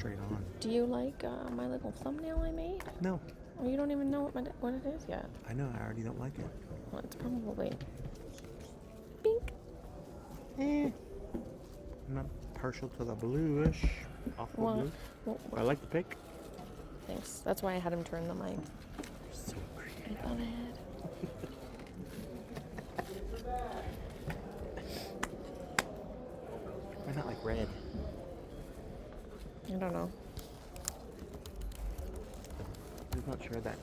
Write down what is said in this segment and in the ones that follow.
straight on. Do you like my little thumbnail I made? No. Well, you don't even know what it is yet. I know, I already don't like it. Well, it's probably... Bink. I'm not partial to the bluish. Awful blue. Well, I like the pink. Thanks. That's why I had him turn the mic. So pretty. I thought I had. Why not like red? I don't know. I'm not sure that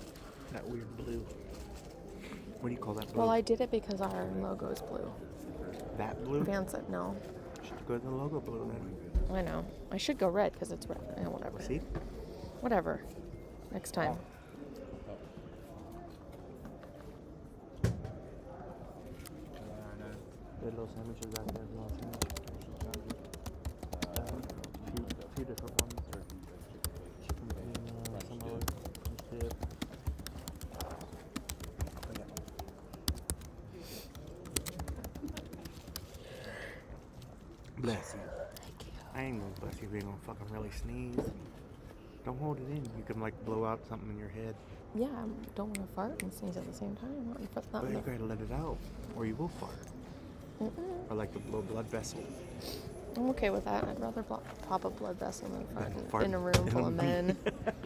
weird blue. What do you call that blue? Well, I did it because our logo is blue. That blue? Van said no. You should go to the logo blue then. I know. I should go red because it's red. Whatever. See? Whatever. Next time. Little sandwiches out there. Few different ones. Chicken pina, Samoa, dip. Bless you. Thank you. I ain't gonna bless you if you're gonna fucking really sneeze. Don't hold it in. You can like blow out something in your head. Yeah, I don't want to fart and sneeze at the same time. But you gotta let it out, or you will fart. Or like the blood vessel. I'm okay with that. I'd rather pop a blood vessel than Fart in a room full of men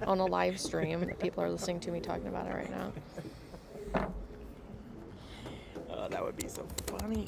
on a live stream. People are listening to me talking about it right now. Oh, that would be so funny.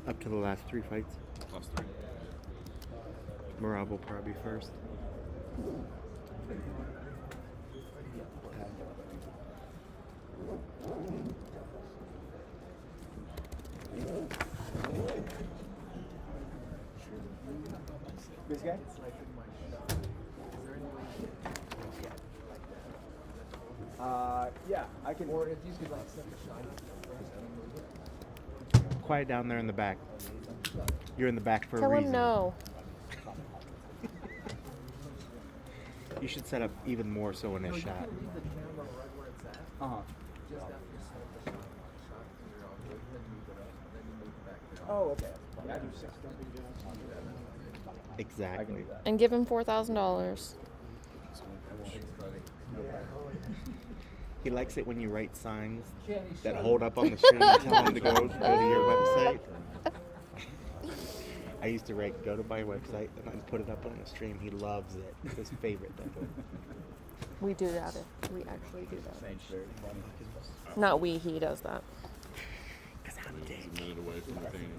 Up to the last 3 fights. Last 3. Merab will probably be first. This guy? Yeah, I can. Or if you could like set the shot. Quiet down there in the back. You're in the back for Tell a him reason. no. You should set up even more so in his shot. Oh, okay. Yeah, I do 6. Exactly. And give him $4,000. He likes it when you write signs that hold up on the screen and tell him to go to your website. I used to write, go to my website, and then put it up on the stream. He loves it. It's his favorite thing. We do that. We actually do that. Not we, he does that. Because I'm It's dick. a minute away from the thing.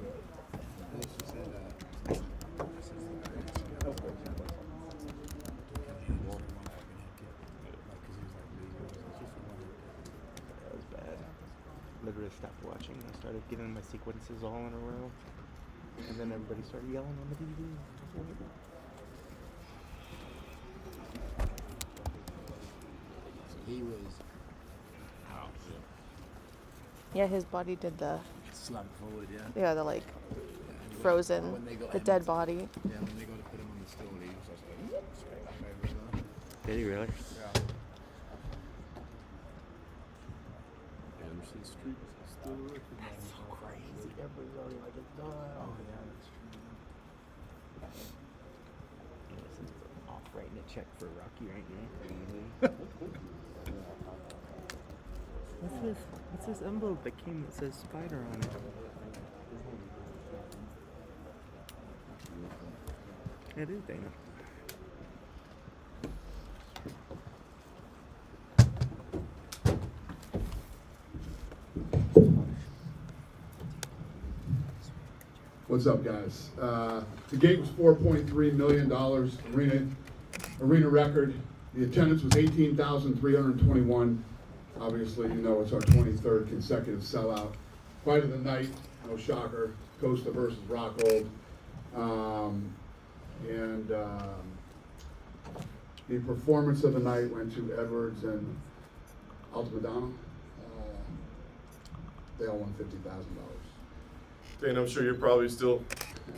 That was bad. Literally stopped watching. I started getting my sequences all in a row. And then everybody started yelling on the TV. So he was Wow. Yeah, his body did the slump forward, yeah. the like frozen, When they got the him- dead body. Yeah, when they got to put him on the stool, he was just like straight back over there. Did he really? Yeah. And UFC streak is still a record. That's so crazy. Everybody's already like, it's done. Oh, yeah, that's true. Listen, off writing a check for Rocky right now. What's this envelope that came that says Spider on it? It is Dana. What's up, guys? The gate was $4.3 million, arena record. The attendance was 18,321. Obviously, you know it's our 23rd consecutive sellout. Fight of the night, no shocker, Costa versus Rockhold. The performance of the night went to Edwards and Altamirano. They all won $50,000. Dan, I'm sure you're probably still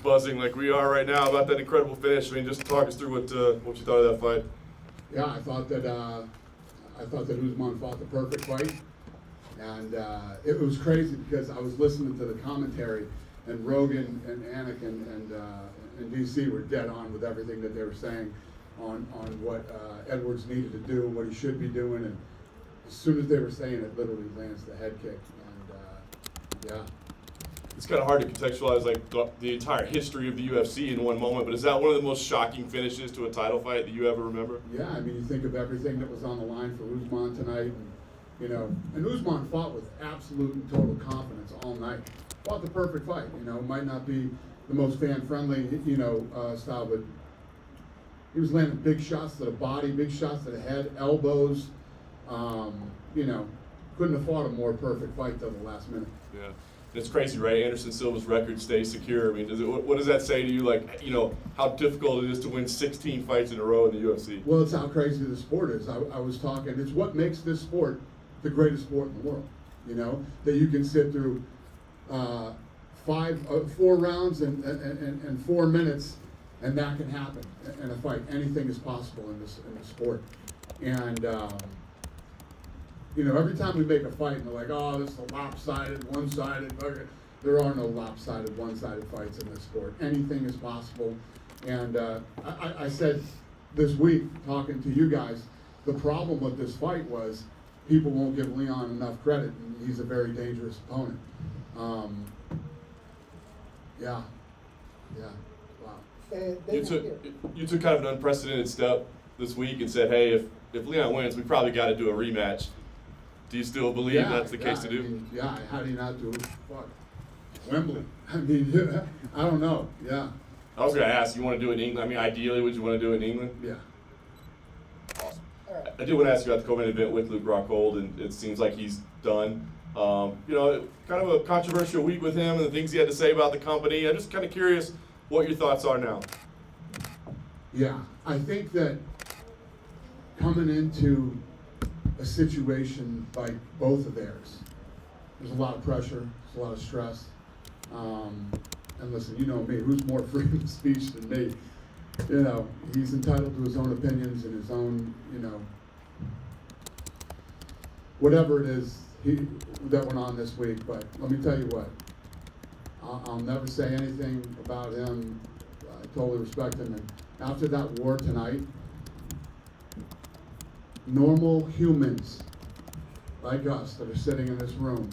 buzzing like we are right now about that incredible finish. I mean, just talk us through what you thought of that fight. Yeah, I thought that Usman fought the perfect fight, and it was crazy because I was listening to the commentary, and Rogan and Anik and DC were dead on with everything that they were saying on what Edwards needed to do and what he should be doing, and as soon as they were saying it, literally lands the head kick, and yeah. It's kind of hard to contextualize like the entire history of the UFC in one moment, but is that one of the most shocking finishes to a title fight that you ever remember? Yeah, I mean, you think of everything that was on the line for Usman tonight, and Usman fought with absolute and total confidence all night. Fought the perfect fight, might not be the most fan-friendly, style, but he was landing big shots to the body, big shots to the head, elbows, couldn't have fought a more perfect fight till the last minute. Yeah. It's crazy, right? Anderson Silva's record stays secure. I mean, what does that say to you? Like, how difficult it is to win 16 fights in a row in the UFC. Well, it's how crazy the sport is. I was talking. It's what makes this sport the greatest sport in the world. That you can sit through 4 rounds and 4 minutes, and that can happen in a fight. Anything is possible in this sport. And every time we make a fight and they're like, oh, this is a lopsided, one-sided, there are no lopsided, one-sided fights in this sport. Anything is possible. And I said this week, talking to you guys, the problem with this fight was people won't give Leon enough credit, and he's a very dangerous opponent. Yeah, wow. You took kind of an unprecedented step this week and said, hey, if Leon wins, we probably got to do a rematch. Do you still believe that's the case to do? How do you not do it? Fuck. Wembley. I mean, I don't know. Yeah. I was going to ask, you want to do it in England? I mean, ideally, would you want to do it in England? Yeah. Awesome. I do want to ask you about the co-main event with Luke Rockhold, and it seems like he's done. Kind of a controversial week with him and the things he had to say about the company. I'm just kind of curious what your thoughts are now. Yeah, I think that coming into a situation like both of theirs, there's a lot of pressure, there's a lot of stress. And listen, you know me, who's more freedom of speech than me? He's entitled to his own opinions and his own, whatever it is that went on this week. But let me tell you what, I'll never say anything about him. I totally respect him. And after that war tonight, normal humans like us that are sitting in this room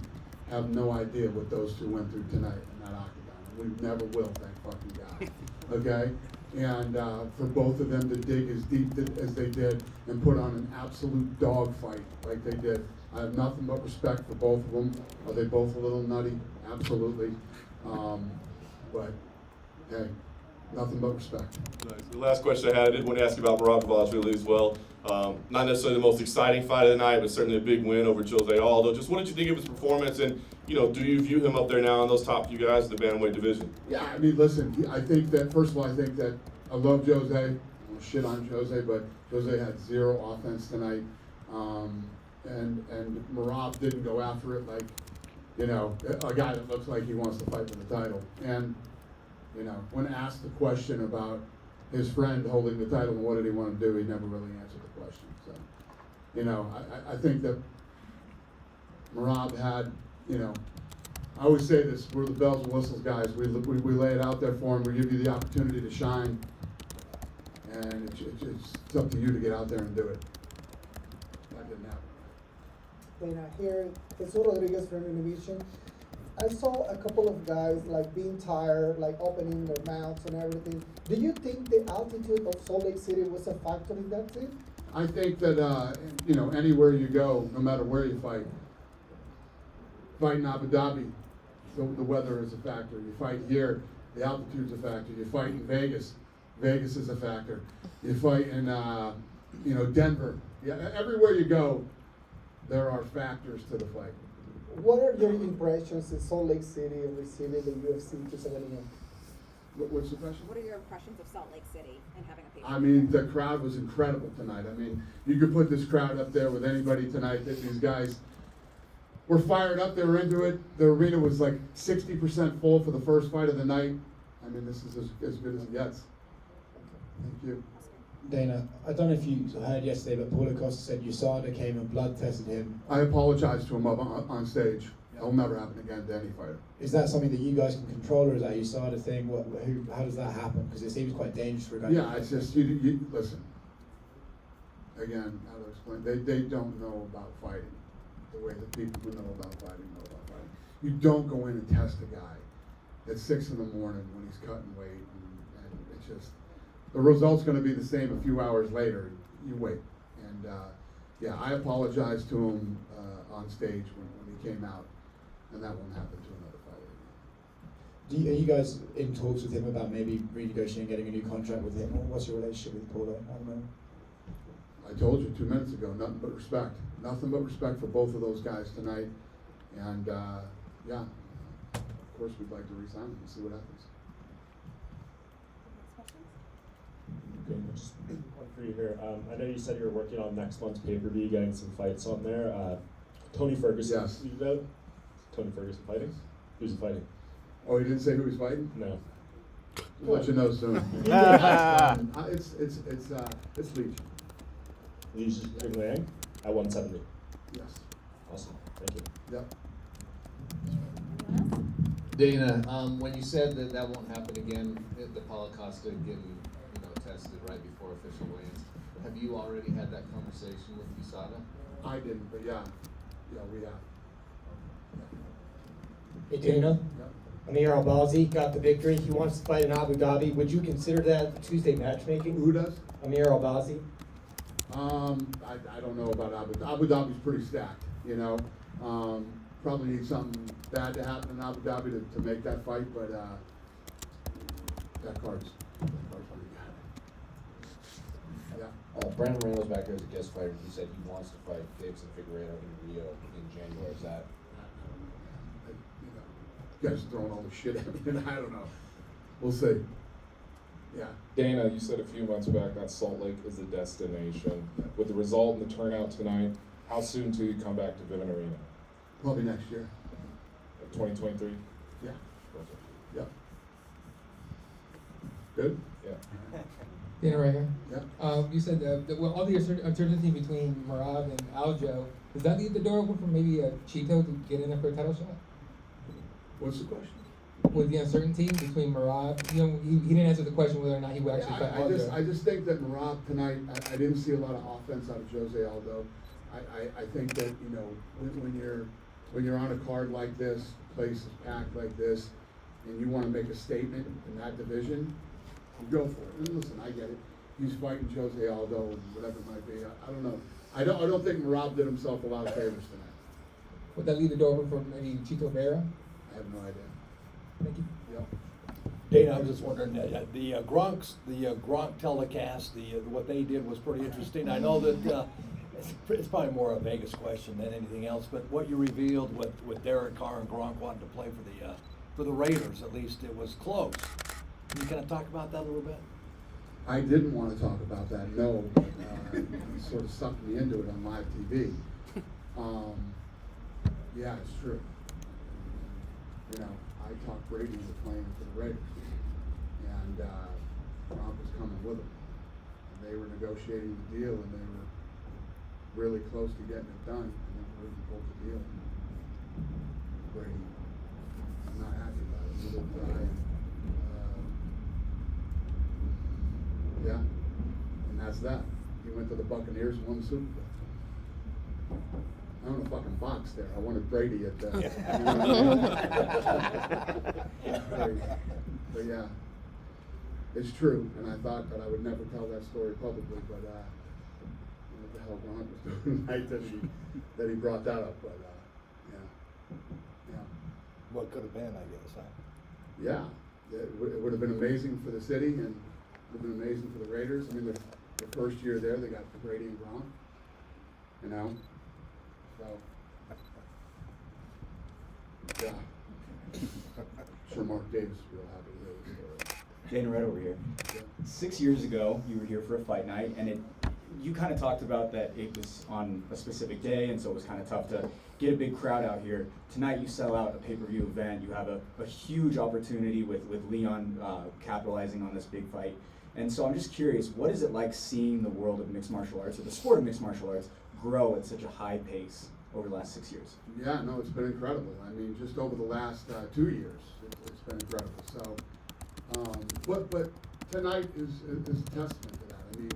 have no idea what those two went through tonight in that octagon. We never will, thank fucking God. Okay? And for both of them to dig as deep as they did and put on an absolute dogfight like they did, I have nothing but respect for both of them. Are they both a little nutty? Absolutely. But hey, nothing but respect. Nice. The last question I had, I did want to ask you about Merab Dvalishvili as well. Not necessarily the most exciting fight of the night, but certainly a big win over Jose Aldo. Just what did you think of his performance, and do you view him up there now in those top few guys in the bantamweight division? Yeah, I mean, listen, I think that, first of all, I love Jose. I don't shit on Jose, but Jose had zero offense tonight. And Merab didn't go after it like, a guy that looks like he wants to fight for the title. And, when asked the question about his friend holding the title and what did he want to do, he never really answered the question. So, I think that Merab had, you know, I always say this, we're the bells and whistles guys. We lay it out there for him. We give you the opportunity to shine. And it's up to you to get out there and do it. That didn't happen. Dana, here, Jesus Rodriguez from Intermission. I saw a couple of guys like being tired, like opening their mouths and everything. Do you think the altitude of Salt Lake City was a factor in that too? I think that, you know, anywhere you go, no matter where you fight in Abu Dhabi, the weather is a factor. You fight here, the altitude's a factor. You fight in Vegas, Vegas is a factor. You fight in, you know, Denver. Yeah, everywhere you go, there are factors to the fight. What are your impressions in Salt Lake City of receiving the UFC 271? What's the question? What are your impressions of Salt Lake City and having a patient? I mean, the crowd was incredible tonight. I mean, you could put this crowd up there with anybody tonight. These guys were fired up. They were into it. The arena was like 60% full for the first fight of the night. I mean, this is as good as it gets. Thank you. Dana, I don't know if you heard yesterday, but Paulo Costa said USADA came and blood tested him. I apologize to him up on stage. It'll never happen again to any fighter. Is that something that you guys can control, or is that a USADA thing? How does that happen? Because it seems quite dangerous for a guy. Yeah, it's just, you listen. Again, how to explain? They don't know about fighting the way that people who know about fighting know about fighting. You don't go in and test a guy at 6 in the morning when he's cutting weight, and it's just, the result's going to be the same a few hours later. You wait. And yeah, I apologize to him on stage when he came out, and that won't happen to another fighter. Are you guys in talks with him about maybe renegotiating, getting a new contract with him? What's your relationship with Paulo at the moment? I told you 2 minutes ago, nothing but respect. Nothing but respect for both of those guys tonight. And yeah, of course we'd like to re-sign them and see what happens. Okay, just one for you here. I know you said you were working on next month's pay-per-view, getting some fights on there. Tony Ferguson. Yes. tweeted out. Tony Ferguson fighting? Who's he fighting? Oh, he didn't say who he's fighting? No. We'll let you know soon. It's Leach. He's just Jing Liang at 170. Yes. Awesome. Thank you. Yep. Dana, when you said that won't happen again, the Paulo Costa getting tested right before official weigh-ins, have you already had that conversation with USADA? I didn't, but yeah, we have. Hey Dana, Yep. Amir Albazi got the victory. He wants to fight in Abu Dhabi. Would you consider that Tuesday matchmaking? Who does? Amir Albazi. I don't know about Abu Dhabi's pretty stacked, you know. Probably need something bad to happen in Abu Dhabi to make that fight, but that card's pretty good. Yeah. Brandon Reynolds back there as a guest fighter. He said he wants to fight Davidson Figueiredo in Rio in January. Is that? You guys are throwing all the shit at me, and I don't know. We'll see. Yeah. Dana, you said a few months back that Salt Lake is a destination. With the result and the turnout tonight, how soon do you come back to Vivint Arena? Probably next year. 2023? Yeah. Perfect. Yep. Good? Yeah. Dana right here. Yeah. You said well, all the uncertainty between Merab and Aljo, does that leave the door open for maybe a Cheeto to get in there for a title shot? What's the question? With the uncertainty between Merab, he didn't answer the question whether or not he would actually fight Aljo. I just think that Merab tonight, I didn't see a lot of offense out of Jose Aldo. I think that, when you're on a card like this, place is packed like this, and you want to make a statement in that division, you go for it. And listen, I get it. He's fighting Jose Aldo and whatever it might be. I don't know. I don't think Merab did himself a lot of favors tonight. Would that leave the door open for maybe Chito Vera? I have no idea. Thank you. Yep. Dana, I was just wondering, the Gronk telecast, what they did was pretty interesting. I know that it's probably more a Vegas question than anything else, but what you revealed with Derek Carr and Gronk wanting to play for the Raiders, at least it was close. Can you kind of talk about that a little bit? I didn't want to talk about that, no, but he sort of sucked me into it on live TV. Yeah, it's true. I talked Brady into playing for the Raiders, and Gronk was coming with him. And they were negotiating the deal, and they were really close to getting it done, and then Brady pulled the deal. that? He went to the Buccaneers and won the Super Bowl. I don't know fucking box there. I wanted Brady at that. But yeah, it's true. And I thought that I would never tell that story publicly, but what the hell Gronk was doing the night that he brought that up. But yeah. What could have been, I guess, huh? Yeah, it would have been amazing for the city and it would have been amazing for the Raiders. I mean, the first year there, they got Brady and Gronk, you know. So, yeah. Sure, Mark Davis is real happy to hear this story. Dana Red over here. Yeah. 6 years ago, you were here for a fight night, and you kind of talked about that it was on a specific day, and so it was kind of tough to get a big crowd out here. Tonight, you sell out a pay-per-view event. You have a huge opportunity with Leon capitalizing on this big fight. And so I'm just curious, what is it like seeing the world of mixed martial arts, or the sport of mixed martial arts, grow at such a high pace over the last 6 years? Yeah, no, it's been incredible. I mean, just over the last 2 years, it's been incredible. So, but tonight is a testament to that. I mean,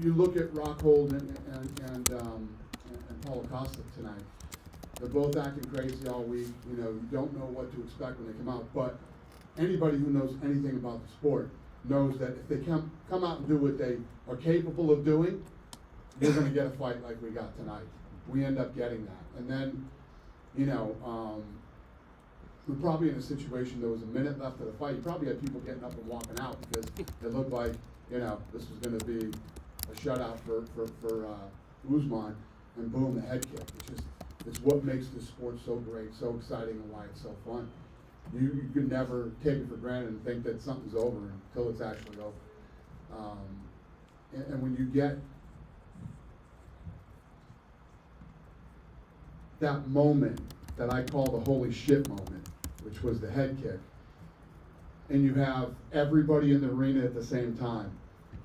you look at Rockhold and Paulo Costa tonight. They're both acting crazy all week. You know, you don't know what to expect when they come out. But anybody who knows anything about the sport knows that if they come out and do what they are capable of doing, you're going to get a fight like we got tonight. We end up getting that. And then, you know, we're probably in a situation, there was a minute left of the fight. You probably had people getting up and walking out because it looked like, you know, this was going to be a shutout for Usman. And boom, the head kick. It's what makes this sport so great, so exciting, and why it's so fun. You can never take it for granted and think that something's over until it's actually over. And when you get that moment that I call the holy shit moment, which was the head kick, and you have everybody in the arena at the same time,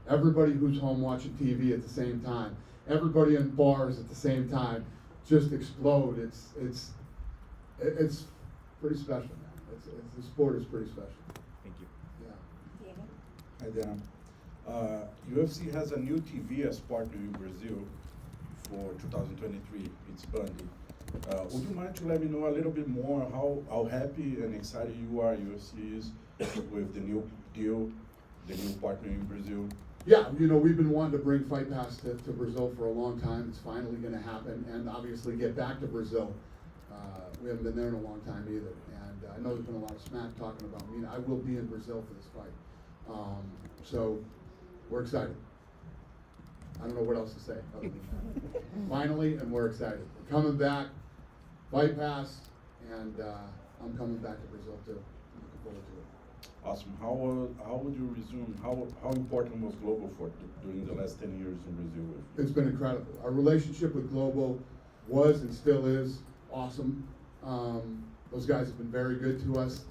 everybody who's home watching TV at the same time, everybody in bars at the same time, just explode. It's pretty special, man. The sport is pretty special. Thank you. Yeah. Hi, Dana. UFC has a new TV as partner in Brazil for 2023. It's Bundy. Would you mind to let me know a little bit more how happy and excited you are UFC is with the new deal, the new partner in Brazil? Yeah, you know, we've been wanting to bring Fight Pass to Brazil for a long time. It's finally going to happen, and obviously get back to Brazil. We haven't been there in a long time either, and I know there's been a lot of smack talking about me. I will be in Brazil for this fight, so we're excited. I don't know what else to say other than that. Finally, and we're excited. We're coming back, Fight Pass, and I'm coming back to Brazil too. Looking forward to it. Awesome. How would you resume? How important was Global for during the last 10 years in Brazil? It's been incredible. Our relationship with Global was and still is awesome. Those guys have been very good to us,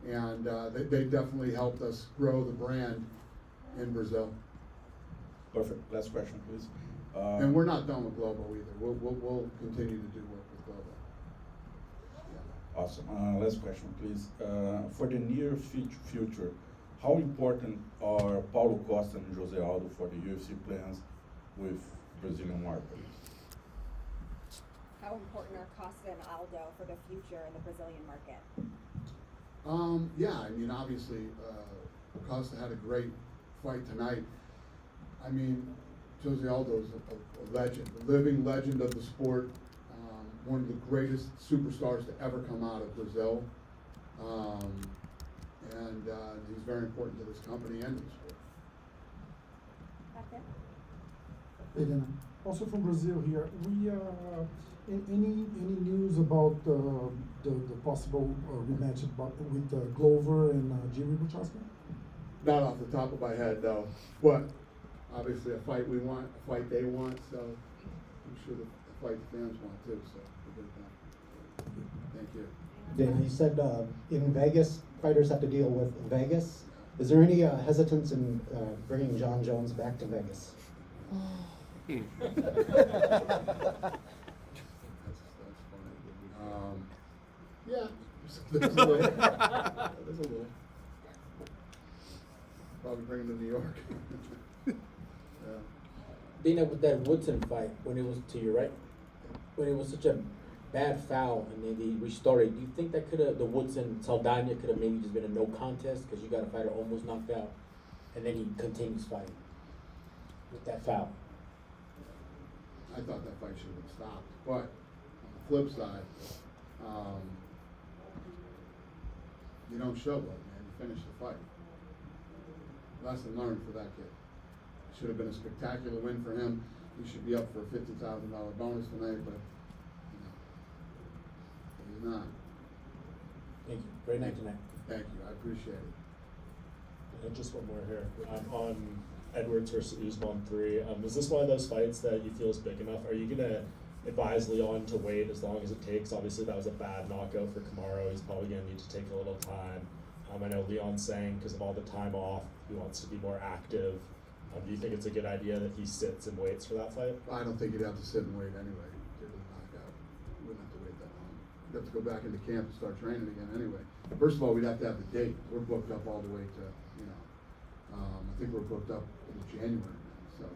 and they definitely helped us grow the brand in Brazil. Perfect. Last question, please. And we're not done with Global either. We'll continue to do work with Global. Awesome. Last question, please. For the near future, how important are Paulo Costa and Jose Aldo for the UFC plans with Brazilian market? How important are Costa and Aldo for the future in the Brazilian market? Yeah, I mean, obviously, Costa had a great fight tonight. I mean, Jose Aldo is a legend, a living legend of the sport. One of the greatest superstars to ever come out of Brazil. And he's very important to this company and to the sport. Hey, Dana. Also from Brazil here. We any news about the possible rematch with Glover and Jiri Prochazka? Not off the top of my head, no. But obviously, a fight we want, a fight they want. So I'm sure the fight the fans want too. So we'll get it done. Thank you. Dana, you said in Vegas, fighters have to deal with Vegas. Is there any hesitance in bringing John Jones back to Vegas? That's funny. Yeah, there's a little. There's a little. Probably bring him to New York. Yeah. Dana, with that Woodson fight, when it was to your right, when it was such a bad foul and then he restarted, do you think that the Woodson Saldana could have maybe just been a no contest because you got a fighter almost knocked out and then he continues fighting with that foul? I thought that fight should have been stopped. But on the flip side, you don't show blood, man. You finish the fight. Lesson learned for that kid. It should have been a spectacular win for him. He should be up for a $50,000 bonus tonight, but he's not. Thank you. Great night tonight. Thank you. I appreciate it. And just one more here. On Edwards versus Usman 3, is this one of those fights that you feel is big enough? Are you going to advise Leon to wait as long as it takes? Obviously, that was a bad knockout for Kamaru. He's probably going to need to take a little time. I know Leon's saying because of all the time off, he wants to be more active. Do you think it's a good idea that he sits and waits for that fight? I don't think he'd have to sit and wait anyway. Get a knockout. He wouldn't have to wait that long. He'd have to go back into camp and start training again anyway. First of all, we'd have to have the date. We're booked up all the way to, I think we're booked up in January now. So,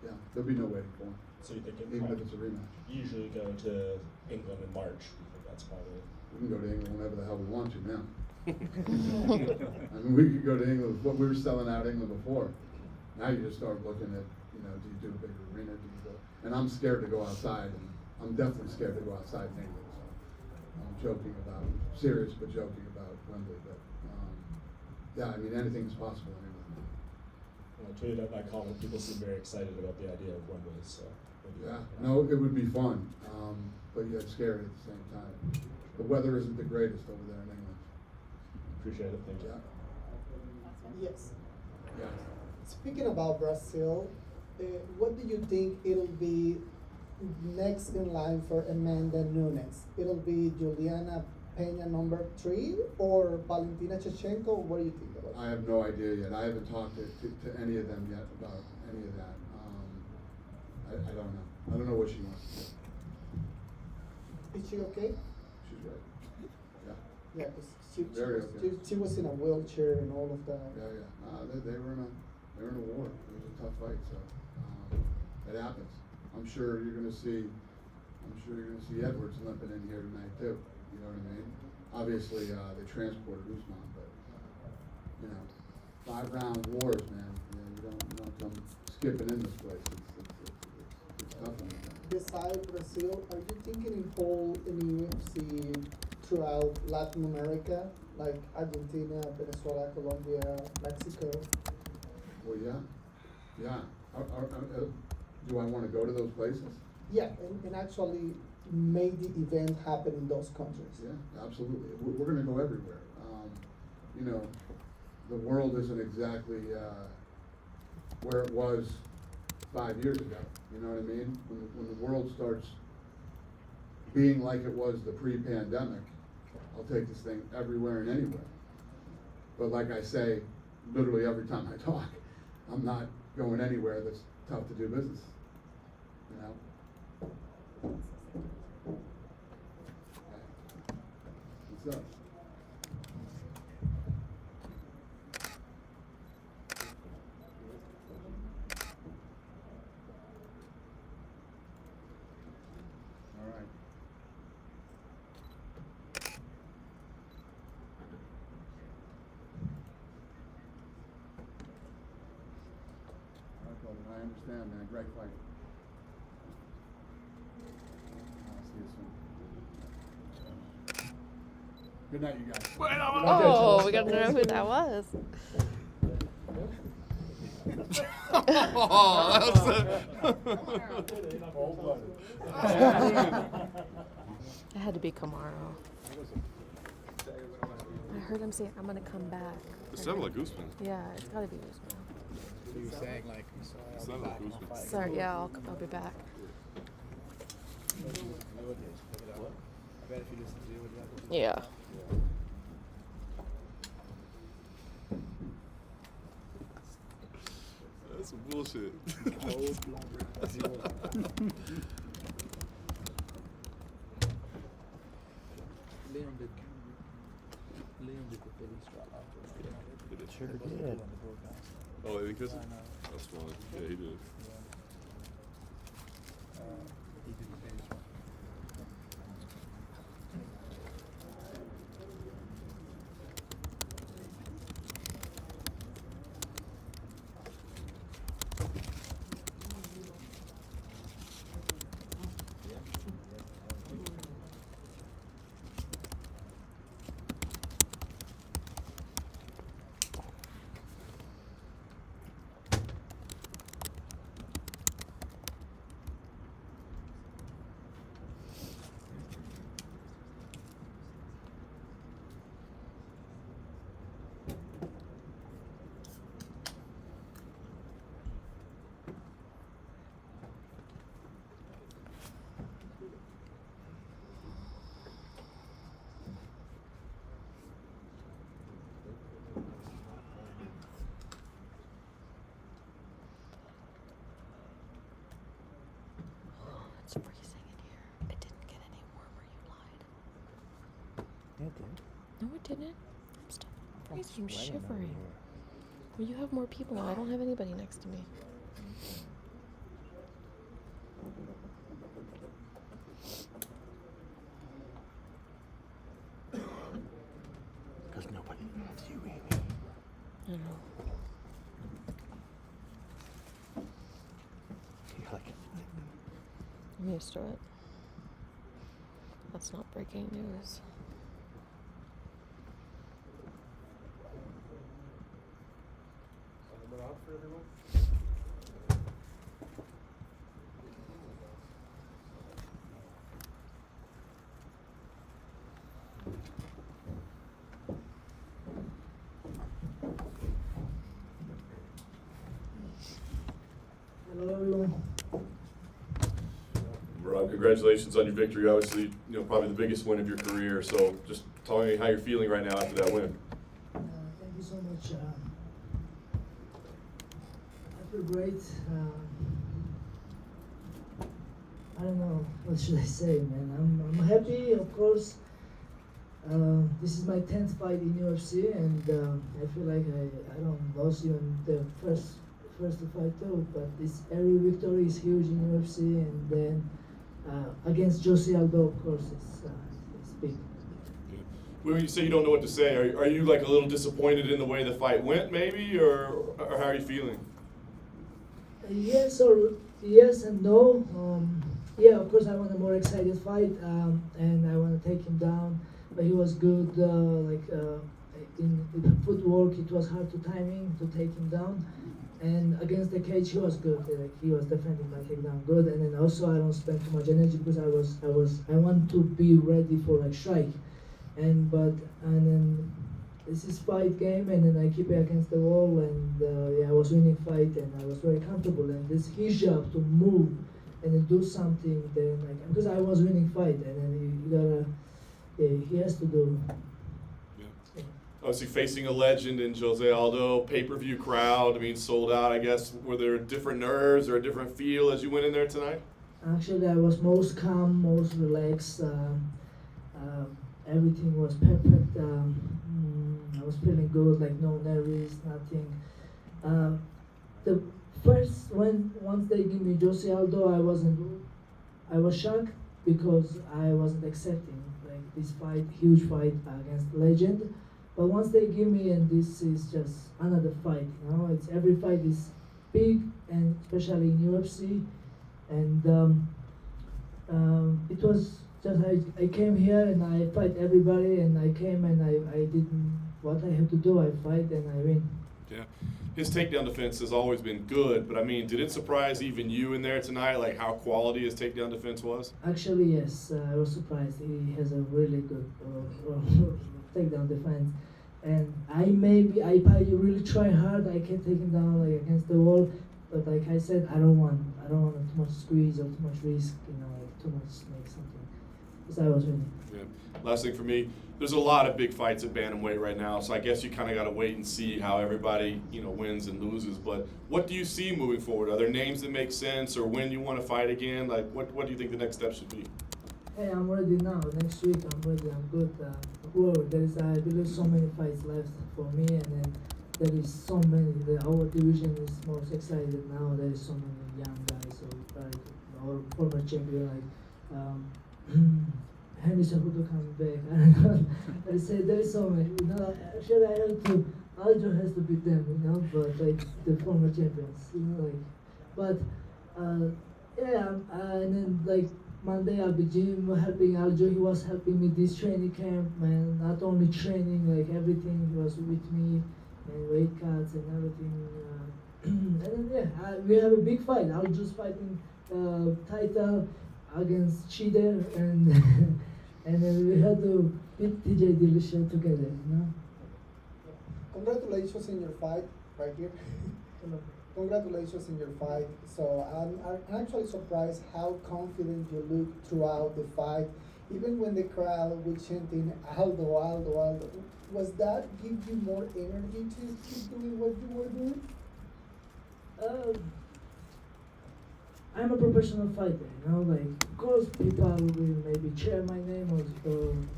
yeah, there'll be no waiting for him. So you think even if it's a rematch? Usually go to England in March. You think that's probably... We can go to England whenever the hell we want to now. I mean, we could go to England. What we were selling out England before. Now you just start looking at, do you do a bigger arena? Do you go? And I'm scared to go outside, and I'm definitely scared to go outside in England. So I'm joking about, serious but joking about Wembley. But yeah, I mean, anything is possible in England. When I tweeted out my comment, people seem very excited about the idea of Wembley. So yeah, no, it would be fun, but yet scary at the same time. The weather isn't the greatest over there in England. Appreciate it. Thank you. Yes. Yeah. Speaking about Brazil, what do you think it'll be next in line for Amanda Nunes? It'll be Juliana Pena number 3 or Valentina Shevchenko? What do you think about it? I have no idea yet. I haven't talked to any of them yet about any of that. I don't know. I don't know what she wants to do. Is she okay? She's right. Yeah. Yeah, because Very okay. she was in a wheelchair and all of that. Yeah, yeah. They were in a war. It was a tough fight, so it happens. I'm sure you're gonna see Edwards limping in here tonight too. You know what I mean? Obviously, they transported Usman, but 5-round wars, man. You don't come skipping in this place. It's tough on you. Besides Brazil, are you thinking in Paul in UFC throughout Latin America, like Argentina, Venezuela, Colombia, Mexico? Well, yeah. Do I want to go to those places? Yeah, and actually make the event happen in those countries. Yeah, absolutely. We're going to go everywhere. The world isn't exactly where it was 5 years ago. You know what I mean? When the world starts being like it was the pre-pandemic, I'll take this thing everywhere and anywhere. But like I say, literally every time I talk, I'm not going anywhere that's tough to do business. What's up? All right. I understand, man. Great fight. I'll see you soon. Good night, you guys. Oh, we got to know who that was. It had to be Kamaru. I heard him say, I'm going to come back. It sounded like Usman. Yeah, it's got to be Usman. He was saying like, It sounded like Usman. Sorry, yeah, I'll be back. I bet if you listen to it, Yeah. That's some bullshit. Sure did. Oh, I think that's fine. Yeah, he did. He did the famous one. It's freezing in here. It didn't get any warmer, you lied. Yeah, it did. No, it didn't. I'm still freezing. I'm sweating over shivering. here. Well, you have more people. I don't have anybody next to me. Because nobody wants you, Amy. I know. You're like, I'm used to it. That's not breaking news. Merab for everyone. Hello, everyone. Rob, congratulations on your victory. Obviously, you know, probably the biggest win of your career. So just tell me how you're feeling right now after that win. Thank you so much. I feel great. I don't know, what should I say, man? I'm happy, of course. This is my 10th fight in UFC, and I feel like I don't lost even the first to fight too, but this every victory is huge in UFC, and then against Jose Aldo, of course, it's big. When you say you don't know what to say, are you like a little disappointed in the way the fight went, maybe, or how are you feeling? Yes and no. Yeah, of course I want a more excited fight, and I want to take him down. But he was good. In the footwork, it was hard to timing to take him down. And against the cage, he was good. He was defending my takedown good. And then also I don't spend too much energy because I want to be ready for like strike. And then this is fight game, and then I keep it against the wall, and yeah, I was winning fight, and I was very comfortable. And this his job to move and then do something. Then like because I was winning fight, and then you gotta, he has to do. Obviously facing a legend in Jose Aldo, pay-per-view crowd, I mean, sold out, I guess. Were there different nerves or a different feel as you went in there tonight? Actually, I was most calm, most relaxed. Everything was perfect. I was feeling good, like no nerves, nothing. The first, once they give me Jose Aldo, I was shocked because I wasn't accepting like this fight, huge fight against legend. But once they give me, and this is just another fight, you know, it's every fight is big, and especially in UFC, and it was just I came here and I fight everybody, and I came and I did what I had to do. I fight and I win. Yeah, his takedown defense has always been good, but I mean, did it surprise even you in there tonight, like how quality his takedown defense was? Actually, yes, I was surprised. He has a really good takedown defense. And I probably really try hard. I can take him down like against the wall, but like I said, I don't want too much squeeze or too much risk, you know, like too much make something. Because I was winning. Yeah. Last thing for me, there's a lot of big fights at bantamweight right now, so I guess you kind of got to wait and see how everybody, you know, wins and loses. But what do you see moving forward? Are there names that make sense, or when you want to fight again? Like, what do you think the next step should be? Hey, I'm ready now. Next week, I'm ready. I'm good. Whoa, I believe so many fights left for me, and then there is so many. Our division is most excited now. There is so many young guys. So like our former champion, like Henderson who coming back. I don't know. I say there is so many. You know, actually I have to. Aljo has to beat them. You know, but like the former champions. You know, like, but yeah, and then like. Monday I'll be gym helping Aljo. He was helping me this training camp, man. Not only training, like everything. He was with me and weight cuts and everything. And then yeah, we have a big fight. Aljo's fighting title against Cheater, and and then we had to beat TJ Dillashaw together. You know. Congratulations in your fight, right here. Congratulations in your fight. So I'm actually surprised how confident you look throughout the fight. Even when the crowd was chanting Aldo, Aldo, Aldo, was that give you more energy to keep doing what you were doing? I'm a professional fighter, you know, like, of course people will maybe cheer my name or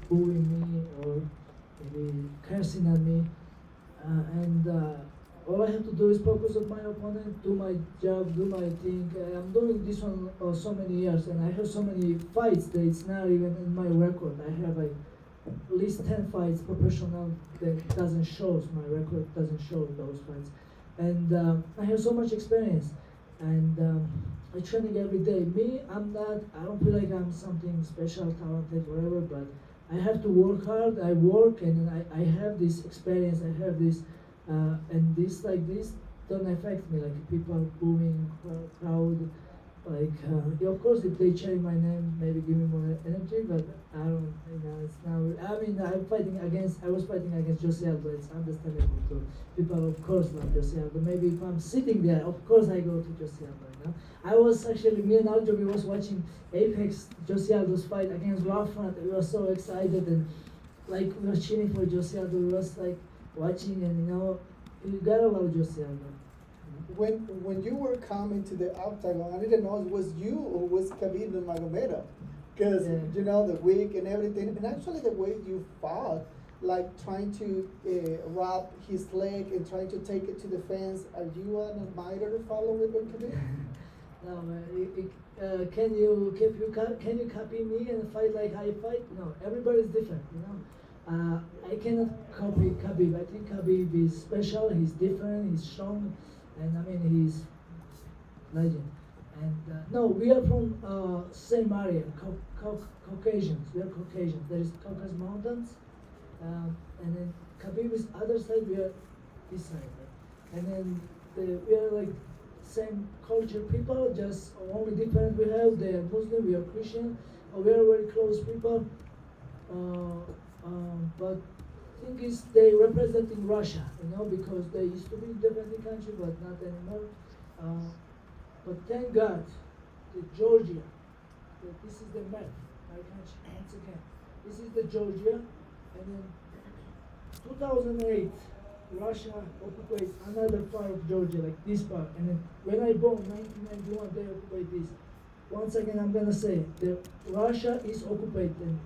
booing me or maybe cursing at me. All I have to do is focus on my opponent, do my job, do my thing. I'm doing this one so many years, and I have so many fights that it's not even in my record. I have like at least 10 fights professional that doesn't show, my record doesn't show those fights. And I have so much experience, and I training every day. Me, I don't feel like I'm something special, talented, whatever, but I have to work hard. I work, and I have this experience, I have this. And this like this don't affect me, like people booing, crowd, like yeah, of course if they change my name, maybe give me more energy, but I don't, you know, it's now. I mean, I was fighting against Jose Aldo. It's understandable too. People of course love Jose Aldo. Maybe if I'm sitting there, of course I go to Jose Aldo. You know, I was actually me and Aljo, we was watching Apex Jose Aldo's fight against Rockhold. We were so excited and like we were cheering for Jose Aldo. We was like watching, and you know, you gotta love Jose Aldo. When you were coming to the octagon, I didn't know it was you or was Khabib Nurmagomedov, because you know the wig and everything, and actually the way you fought, like trying to wrap his leg and trying to take it to the fence. Are you an admirer, follower of Khabib? No, man. Can you copy me and fight like I fight? No, everybody's different, you know. I cannot copy Khabib. I think Khabib is special. He's different. He's strong, and I mean he's legend. And no, we are from same area, Caucasians. We are Caucasians. There is Caucasus Mountains, and then Khabib is other side. We are this side, right? And then we are like same culture people. Just only different we have. They are Muslim. We are Christian. We are very close people. But thing is, they representing Russia, you know, because they used to be independent country, but not anymore. But thank God, Georgia, this is the map, my country, once again. This is the Georgia, and then 2008, Russia occupied another part of Georgia, like this part. And then when I born, 1991, they occupied this. Once again, I'm gonna say, Russia is occupied, and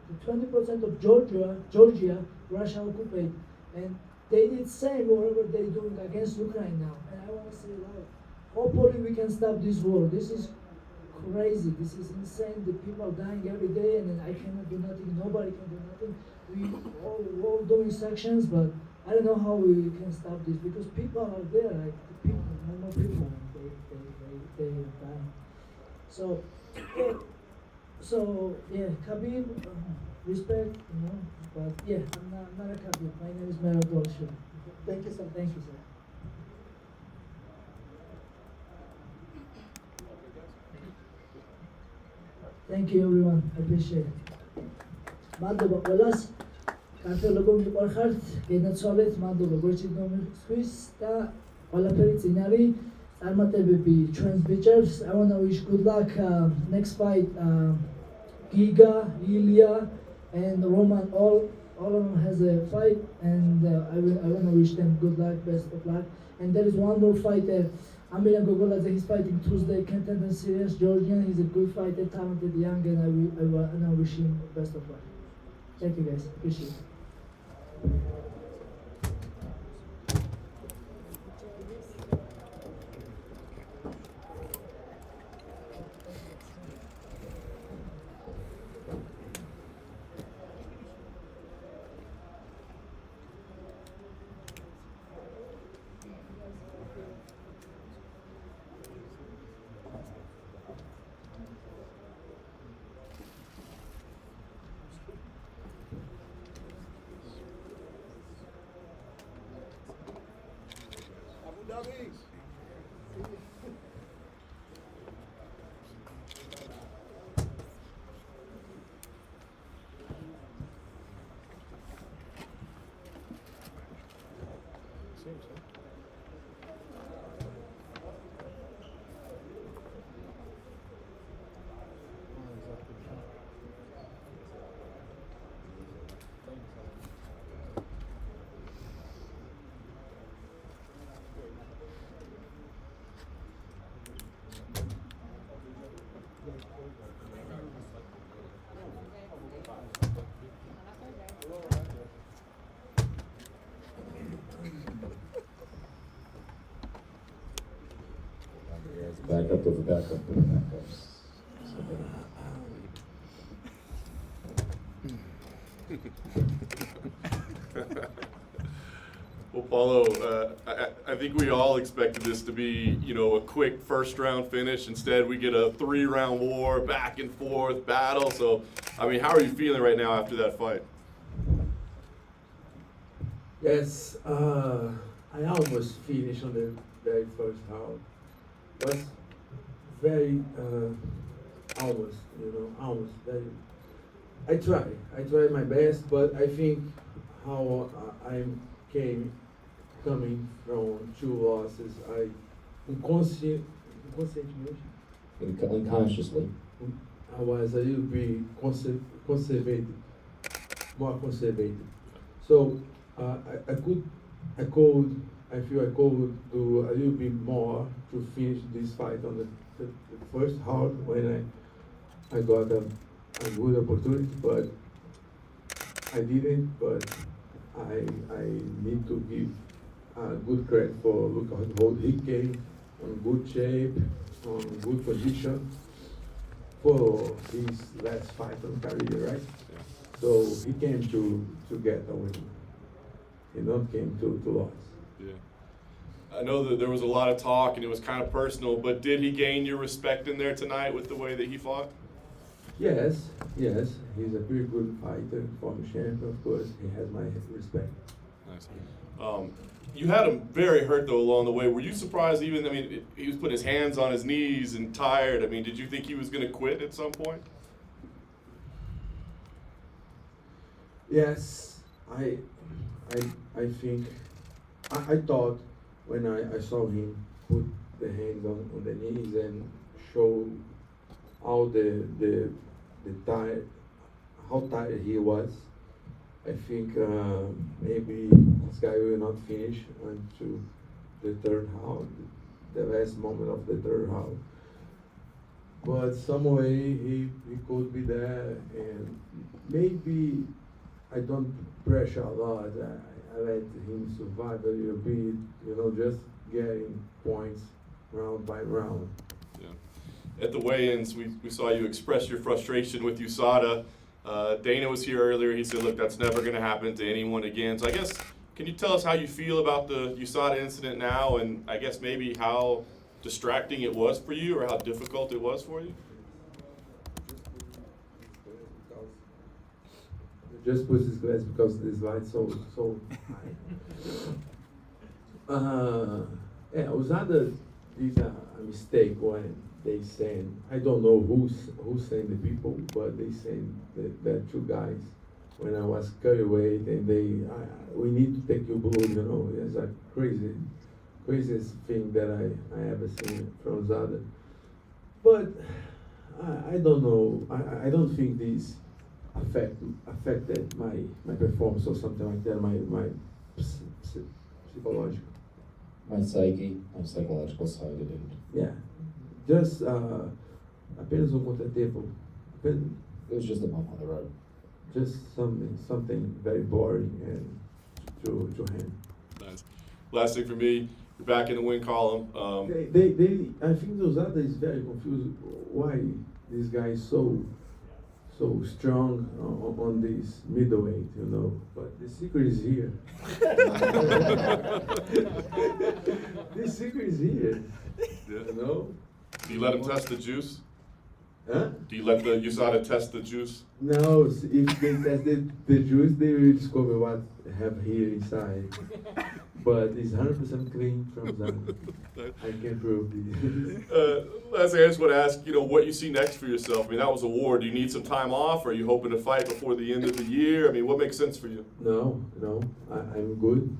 the 20% of Georgia, Russia occupied, and they did same whatever they doing against Ukraine now. And I want to say loud, hopefully we can stop this war. This is crazy. This is insane. The people dying every day, and then I cannot do nothing. Nobody can do nothing. We all doing sections, but I don't know how we can stop this because people are there, like the people, normal people, they die. So. Yeah, Khabib, respect, you know, but yeah, I'm not a Khabib. My name is Merab. Thank you, sir. Thank you, sir. Thank you, everyone. I appreciate it. Mando balas, karte logo mi orkhart, genetsolet mando gorchid nomi Swiss ta olaperit inari. Armatebebe Transbitchers. I want to wish good luck. Next fight, Giga, Ilya, and Roman. All of them has a fight, and I want to wish them good luck, best of luck. And there is one more fighter, Amina Gogoladze. He's fighting Tuesday, Contender Series, Georgian. He's a good fighter, talented, young, and I want to wish him best of luck. Thank you, guys. Appreciate it. Backup of a backup of a backup. Well, Paulo, I think we all expected this to be, you know, a quick first round finish. Instead, we get a 3-round war, back and forth battle. So, I mean, how are you feeling right now after that fight? Yes, I almost finished on the very first round. Was very almost, almost very. I tried my best, but I think how I coming from 2 losses, I unconsciously, Unconsciously. I was a little bit conservative, more conservative. So I feel I could do a little bit more to finish this fight on the first round when I got a good opportunity, but I didn't. But I need to give good credit for Rockhold. He came on good shape, on good condition for his last fight on career, right? So he came to get a win. He not came to lose. Yeah. I know that there was a lot of talk and it was kind of personal, but did he gain your respect in there tonight with the way that he fought? Yes. He's a pretty good fighter, former champion, of course. He has my respect. Nice. You had him very hurt, though, along the way. Were you surprised even, I mean, he was putting his hands on his knees and tired. I mean, did you think he was going to quit at some point? Yes, I think, I thought when I saw him put the hands on the knees and show all the tired, how tired he was. I think maybe this guy will not finish until the third round, the last moment of the third round. But some way he could be there, and maybe I don't pressure a lot. I let him survive a little bit, just getting points round by round. Yeah. At the weigh-ins, we saw you express your frustration with USADA. Dana was here earlier. He said, look, that's never going to happen to anyone again. So I guess, can you tell us how you feel about the USADA incident now, and I guess maybe how distracting it was for you or how difficult it was for you? Just put this glass because this light's so high. Yeah, USADA did a mistake when they sent, I don't know who sent the people, but they sent the 2 guys when I was carried and we need to take your blood, It's a craziest thing that I ever seen from USADA. But I don't know, I don't think this affected my performance or something like that, my psychological. My psyche, my psychological side, it didn't. Yeah, just apenas contratempo. It was just a bump on the road. Just something very boring and to handle. Nice. Last thing for me, you're back in the win column. I think USADA is very confused why this guy is so strong on this middleweight, but the secret is here. The secret is here, Do you let him test the juice? Huh? Do you let the USADA test the juice? No, if they test the juice, they will discover what I have here inside. but it's 100% clean from that. I can prove this. Lastly, I just want to ask, what you see next for yourself. I mean, that was a war. Do you need some time off? Are you hoping to fight before the end of the year? I mean, what makes sense for you? No, I'm good.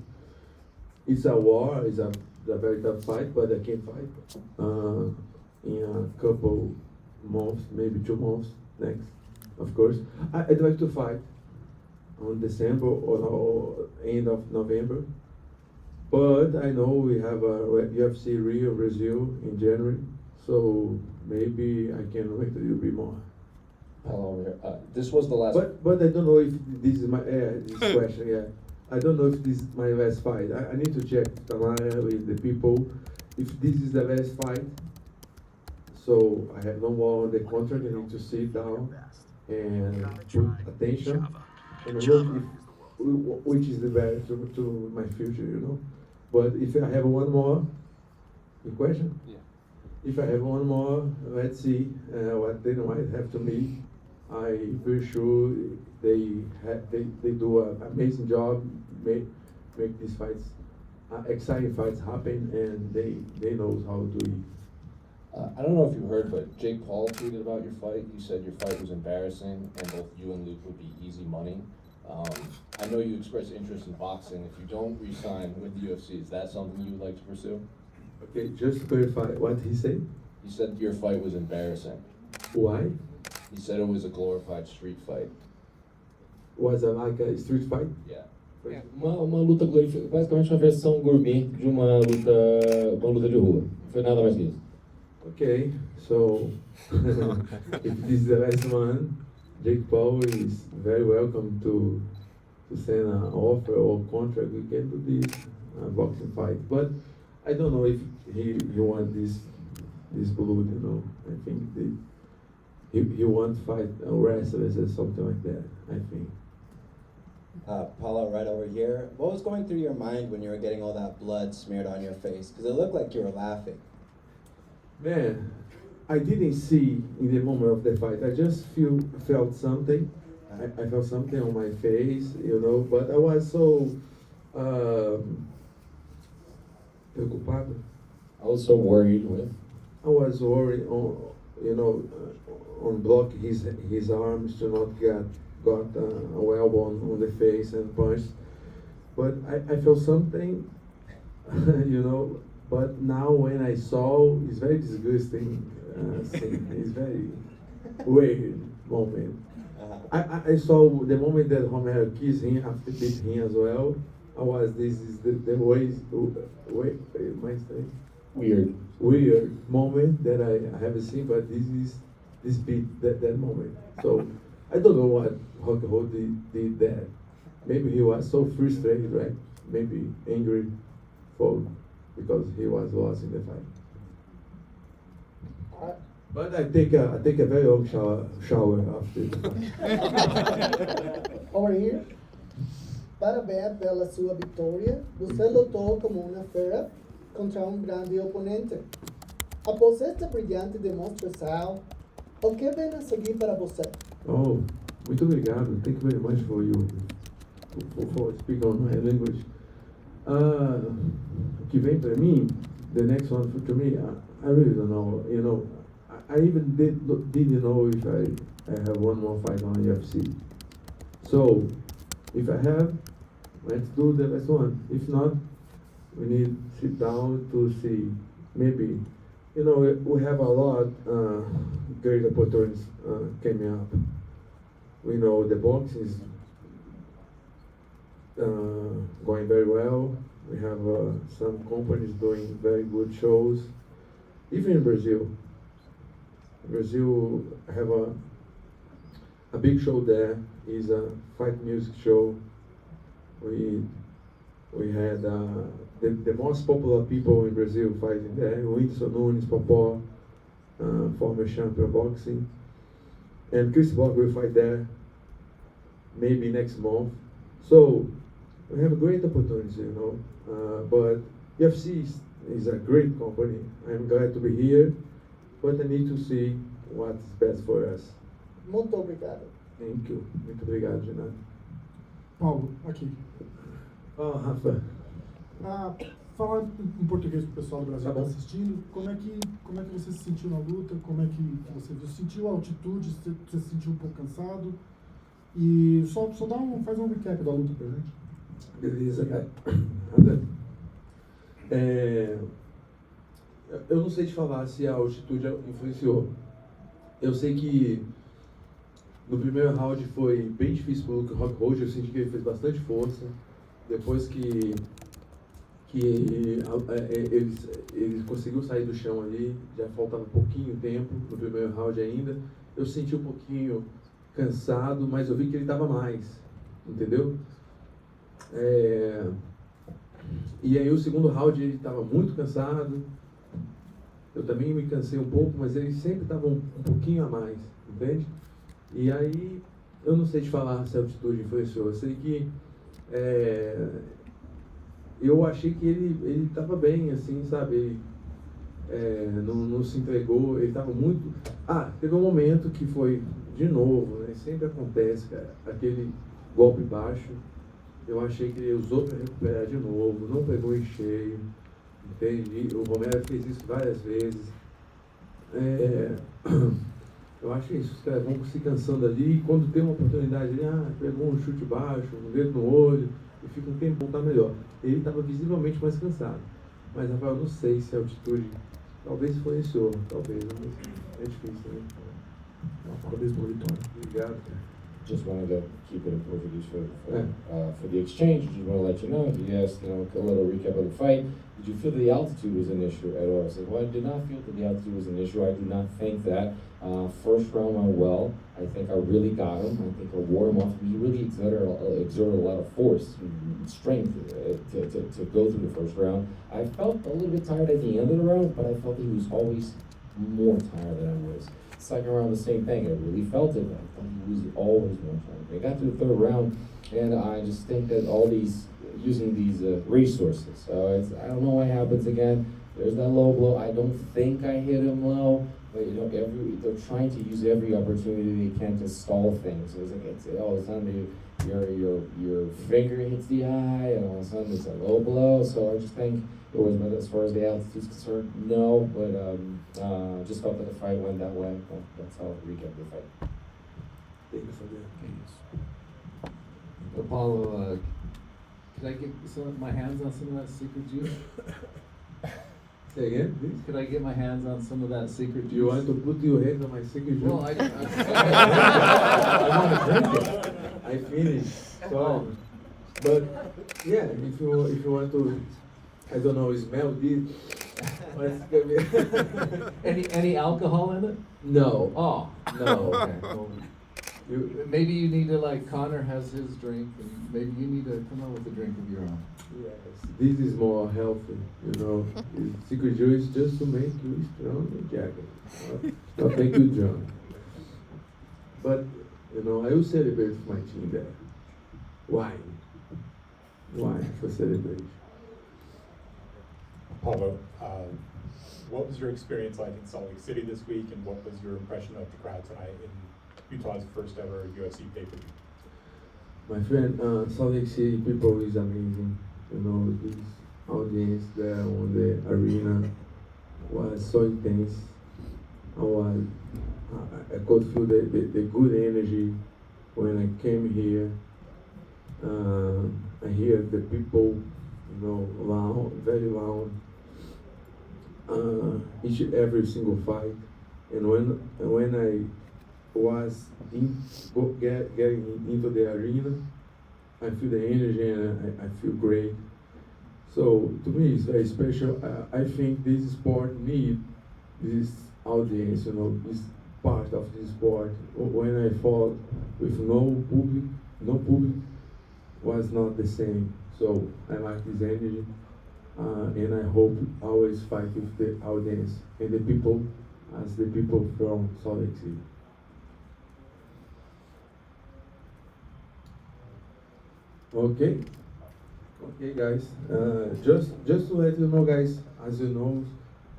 It's a war, it's a very tough fight, but I can fight in a couple months, maybe 2 months next, of course. I'd like to fight on December or end of November, but I know we have a UFC Rio Brazil in January, so maybe I can wait a little bit more. Paulo over here. This was the last. But I don't know if this is my this question. Yeah, I don't know if this is my last fight. I need to check Tamara with the people if this is the last fight. So I have no more on the contract. I need to sit down and put attention and look if, which is the best to my future, But if I have one more, the question? Yeah. If I have one more, let's see what they might have to me. I'm very sure they do an amazing job, make these fights, exciting fights happen, and they know how to do it. I don't know if you heard, but Jake Paul tweeted about your fight. You said your fight was embarrassing, and both you and Luke would be easy money. I know you expressed interest in boxing. If you don't re-sign with the UFC, is that something you would like to pursue? Okay, just to clarify, what he said? He said your fight was embarrassing. Why? He said it was a glorified street fight. Was it like a street fight? Yeah. Uma luta glorificada, basicamente uma versão gourmet de uma luta de rua. Não foi nada mais que isso. Okay, so if this is the last one, Jake Paul is very welcome to send an offer or contract. We can do this boxing fight, but I don't know if he wants this blood. I think he wants to fight wrestlers or something like that. I think. Paulo, right over here. What was going through your mind when you were getting all that blood smeared on your face? Because it looked like you were laughing. Man, I didn't see in the moment of the fight. I just felt something. I felt something on my face, but I was so preocupado. I was so worried with. I was worried on block his arms to not got a elbow on the face and punch. But I felt something, But now when I saw, it's very disgusting scene. It's very weird moment. I saw the moment that Romero kissed him after beat him as well. This is the way my saying? Weird moment that I haven't seen, but this beat that moment. So I don't know what Rockhold did that. Maybe he was so frustrated, right? Maybe angry because he was lost in the fight. But I take a very long shower after the fight. Over here. Parabéns pela sua vitória. Você lutou como uma fera contra grande oponente. Após esta brilhante demonstração, o que vem a seguir para você? Oh, muito obrigado. Thank you very much for speaking on my language. O que vem para mim, the next one to me, I really don't know. I even didn't know if I have one more fight on UFC. So, if I have, let's do the last one. If not, we need to sit down to see. Maybe, we have a lot great opportunities coming up. We know the box is going very well. We have some companies doing very good shows. Even in Brazil. Brazil have a big show there. Is a fight music show. We had the most popular people in Brazil fighting there. Whindersson Nunes, Popó, former champion boxing, and Chris Bock will fight there. Maybe next month. So we have great opportunities, but UFC is a great company. I'm glad to be here, but I need to see what's best for us. Muito obrigado. Thank you. Muito obrigado, Renato. Paulo, aqui. Oh, Rafa. Fala em português pro pessoal do Brasil que tá assistindo, como é que você se sentiu na luta, como é que você viu? Sentiu a altitude, você se sentiu um pouco cansado? E só faz um recap da luta pra gente. Beleza, cara. Eu não sei te falar se a altitude influenciou. Eu sei que no primeiro round foi bem difícil pro Rockhold, eu senti que ele fez bastante força. Depois que ele conseguiu sair do chão ali, já faltava pouquinho tempo no primeiro round ainda. Eu senti um pouquinho cansado, mas eu vi que ele estava mais, entendeu? E aí o segundo round ele estava muito cansado. Eu também me cansei um pouco, mas ele sempre estava um pouquinho a mais, entende? E aí eu não sei te falar se a altitude influenciou. Eu sei que eu achei que ele estava bem, assim, sabe? Não se entregou, ele estava muito... teve um momento que foi, de novo, né? Sempre acontece, cara, aquele golpe baixo. Eu achei que ele usou para recuperar de novo, não pegou em cheio, entende? O Romero fez isso várias vezes. Eu acho isso, os caras vão se cansando ali, e quando tem uma oportunidade, pegou um chute baixo, um dedo no olho, e fica um tempo tá melhor. Ele estava visivelmente mais cansado. Mas, Rafael, eu não sei se a altitude talvez influenciou, talvez, mas é difícil, né? Parabéns pela vitória. Obrigado, cara. Just wanted to keep it in Portuguese for the exchange. Just want to let you know, he asked, a little recap of the fight. Did you feel the altitude was an issue at all? I said, well, I did not feel that the altitude was an issue. I do not think that. First round went well. I think I really got him. I think I wore him off. He really exerted a lot of force and strength to go through the first round. I felt a little bit tired at the end of the round, but I felt he was always more tired than I was. Second round, the same thing. I really felt it. I thought he was always more tired. I got to the third round, and I just think that all these, using these resources. So I don't know what happens again. There's that low blow. I don't think I hit him low, but they're trying to use every opportunity they can to stall things. So it's like all of a sudden your finger hits the eye, and all of a sudden it's a low blow. So I just think it was, but as far as the altitude is concerned, no. But just felt that the fight went that way. Well, that's how I recap the fight. Thank you for that. Well, Paulo, could I get my hands on some of that secret juice? Say again, please? Could I get my hands on some of that secret juice? Do you want to put your hands on my secret juice? Well, I want to drink it. I finished. So, but yeah, if you want to, I don't know, smell this. Any alcohol in it? No. Oh. No. Okay. No. Maybe you need to, Connor has his drink, and maybe you need to come up with a drink of your own. Yes, this is more healthy, Secret juice just to make you strong and jagged, not make you drunk. But, I will celebrate with my team there. Wine for celebration. Paulo, what was your experience like in Salt Lake City this week, and what was your impression of the crowd tonight in Utah's first ever UFC pay-per-view? My friend, Salt Lake City people is amazing. This audience there on the arena was so intense. I could feel the good energy when I came here. I hear the people, loud, very loud, every single fight. And when I was getting into the arena, I feel the energy and I feel great. So to me, it's very special. I think this sport needs this audience, this part of this sport. When I fought with no public was not the same. So I like this energy, and I hope always fight with the audience and the people as the people from Salt Lake City. Okay, guys. Just to let you know, guys. As you know,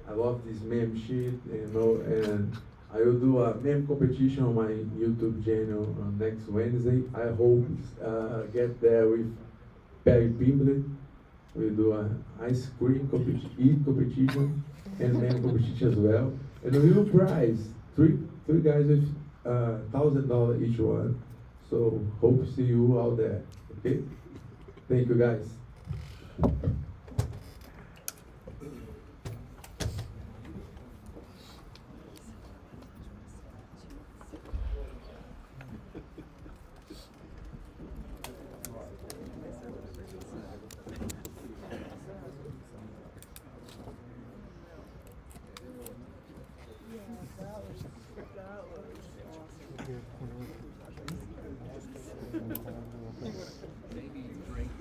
I love this meme shit, and I will do a meme competition on my YouTube channel on next Wednesday. I hope get there with Perry Pimbley. We do a ice cream eat competition and men competition as well. And we will prize three guys with $1,000 each one. So hope to see you out there. Okay? Thank you guys.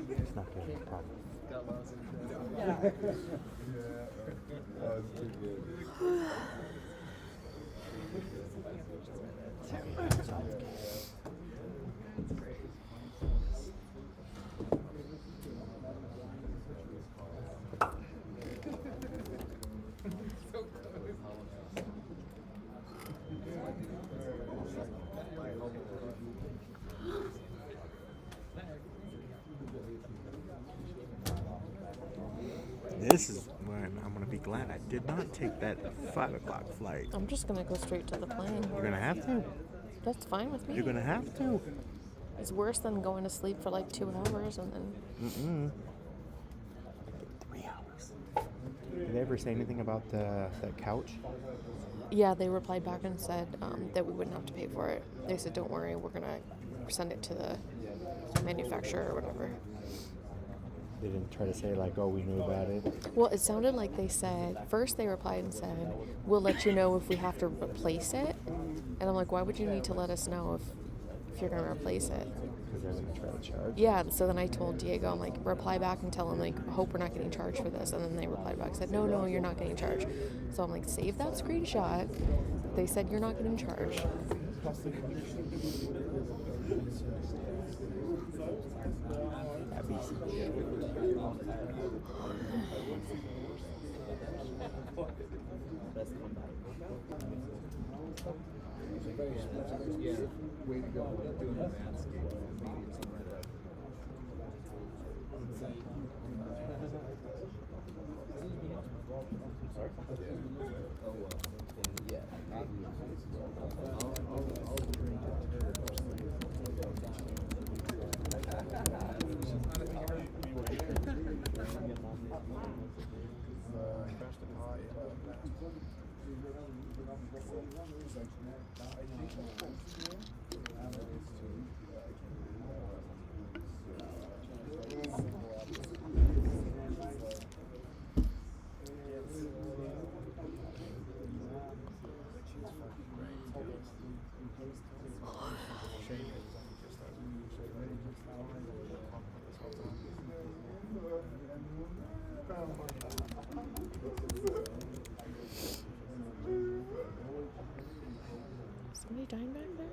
It's not going to be a problem. This is when I'm going to be glad I did not take that 5 o'clock flight. I'm just gonna go straight to the plane. You're going to have to. That's fine with me. You're going to have to. It's worse than going to sleep for like 2 hours and then. 3 hours. Did they ever say anything about that couch? Yeah, they replied back and said that we wouldn't have to pay for it. They said, don't worry, we're gonna send it to the manufacturer or whatever. They didn't try to say like, oh, we knew about it. Well, it sounded like they said, first they replied and said, we'll let you know if we have to replace it. And I'm like, why would you need to let us know if you're going to replace it? Because they're going to try to charge. Yeah, so then I told Diego, I'm like, reply back and tell him, like, hope we're not getting charged for this. And then they replied back and said, no, you're not getting charged. So I'm like, save that screenshot. They said you're not getting charged. Yeah, way to go. Doing advanced Somebody dying back there?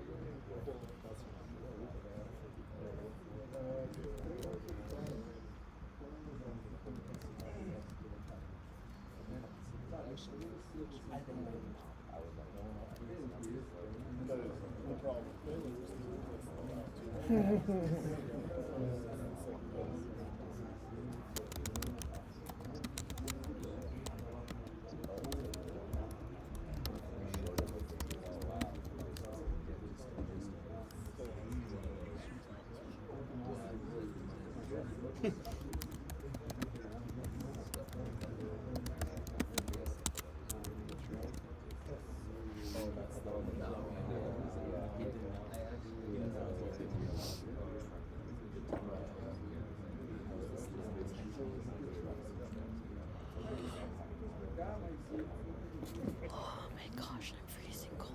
Oh my gosh, I'm freezing cold.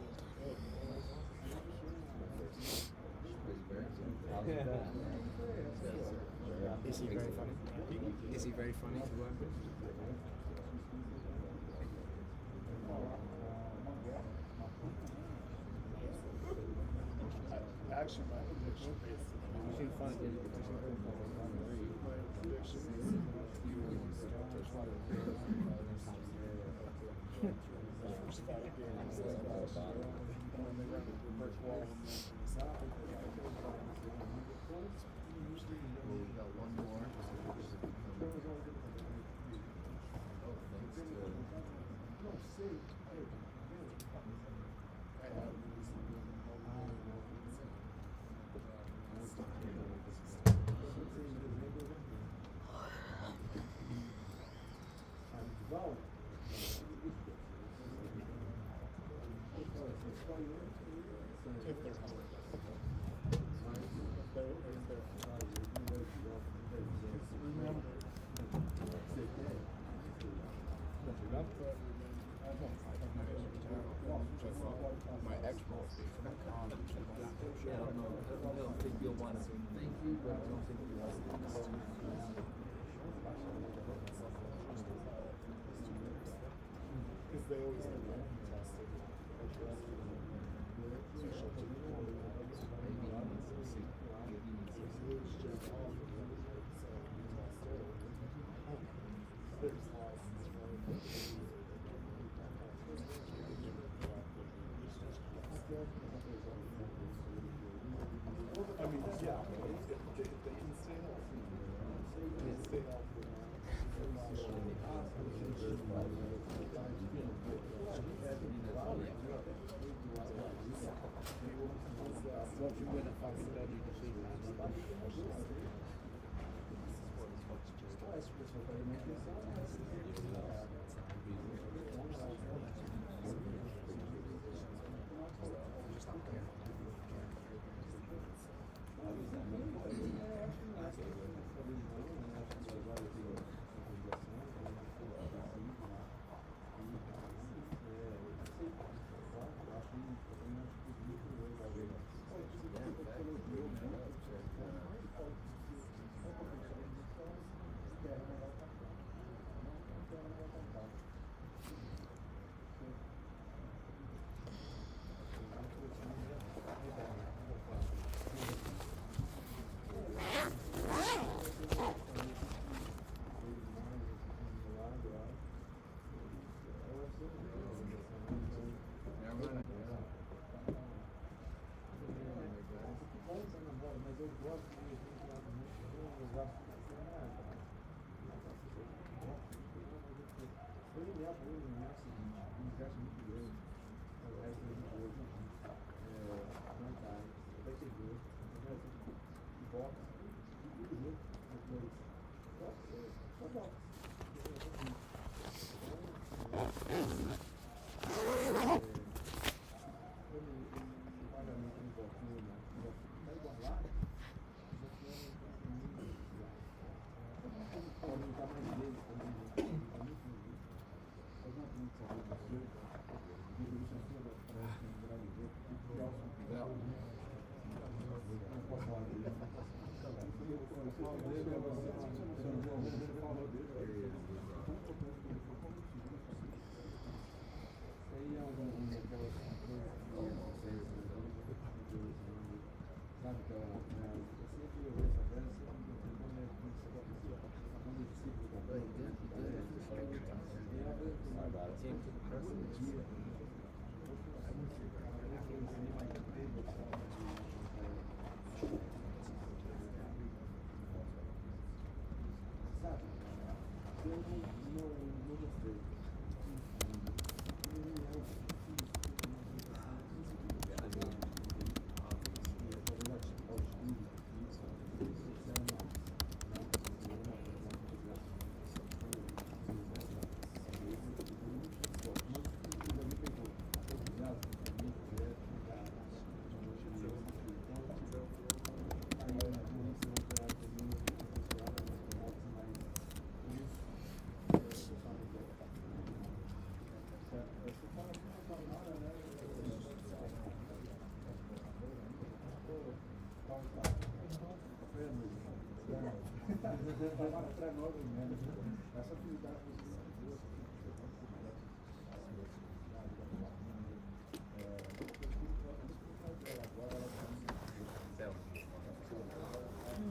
Is he very funny? Is he very funny to work with? Actually, my prediction is Well, we got one more. want to thank you, but I don't think you have to. Because they always have that tested. I mean, yeah, they can stay healthy. They can stay healthy.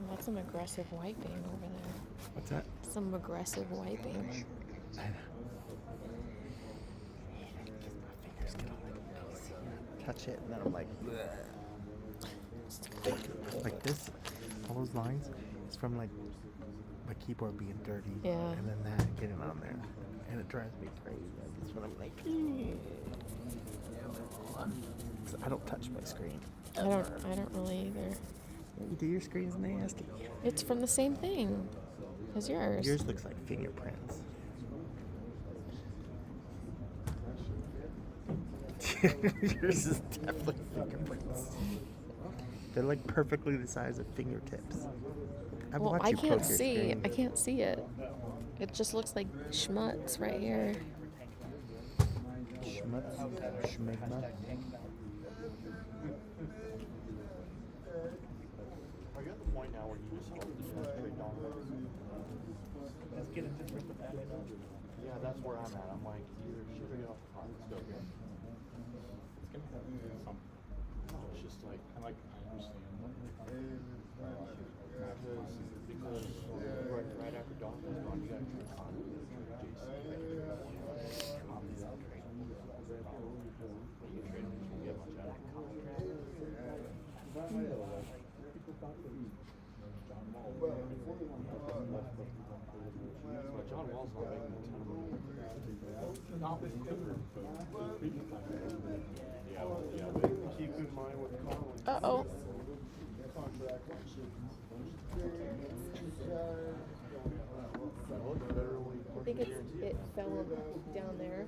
That's some aggressive wiping over there. What's that? Some aggressive wiping. Touch it, and then I'm like, bleh. Like this, all those lines, it's from like my keyboard being dirty, Yeah. and then that getting on there, and it drives me crazy. That's when I'm like, I don't touch my screen. I don't really either. You do your screen's nasty. It's from the same thing as yours. Yours looks like fingerprints. Yours is definitely fingerprints. They're like perfectly the size of fingertips. I've Well, watched I you can't poke your see. screen. I can't see it. It just looks like schmutz right here. Schmutz? Schmigma? point now where you just hope that you have straight dominance? Let's get into different with that. Yeah, that's where I'm at. I'm like, either shoot or get off the clock. Let's go. It's gonna happen. It's just like, I understand. because right after Domingo's gone, you gotta trade Conor, you gotta trade JC, you gotta trade Commy's untradeable. You trade him, you won't get much out of him. But John Wall's not making a ton of money. Not this quicker, but previous time. Yeah, but keep in mind with Conor. Uh-oh. I think it fell down there.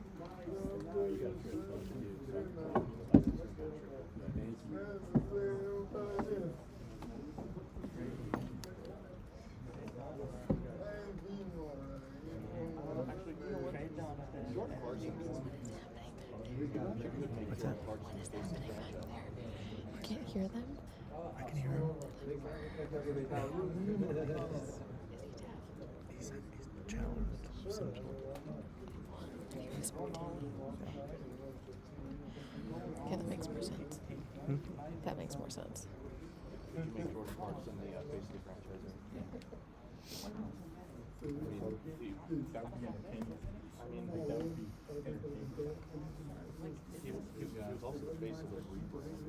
What's that? You can't hear them? I can hear him. He's challenged. Okay, that makes more sense. That makes more sense. Did you make Jordan Clarkson the basically franchiser? I mean, that would be entertaining. I mean, that would be entertaining. He was also the face of the rebrand.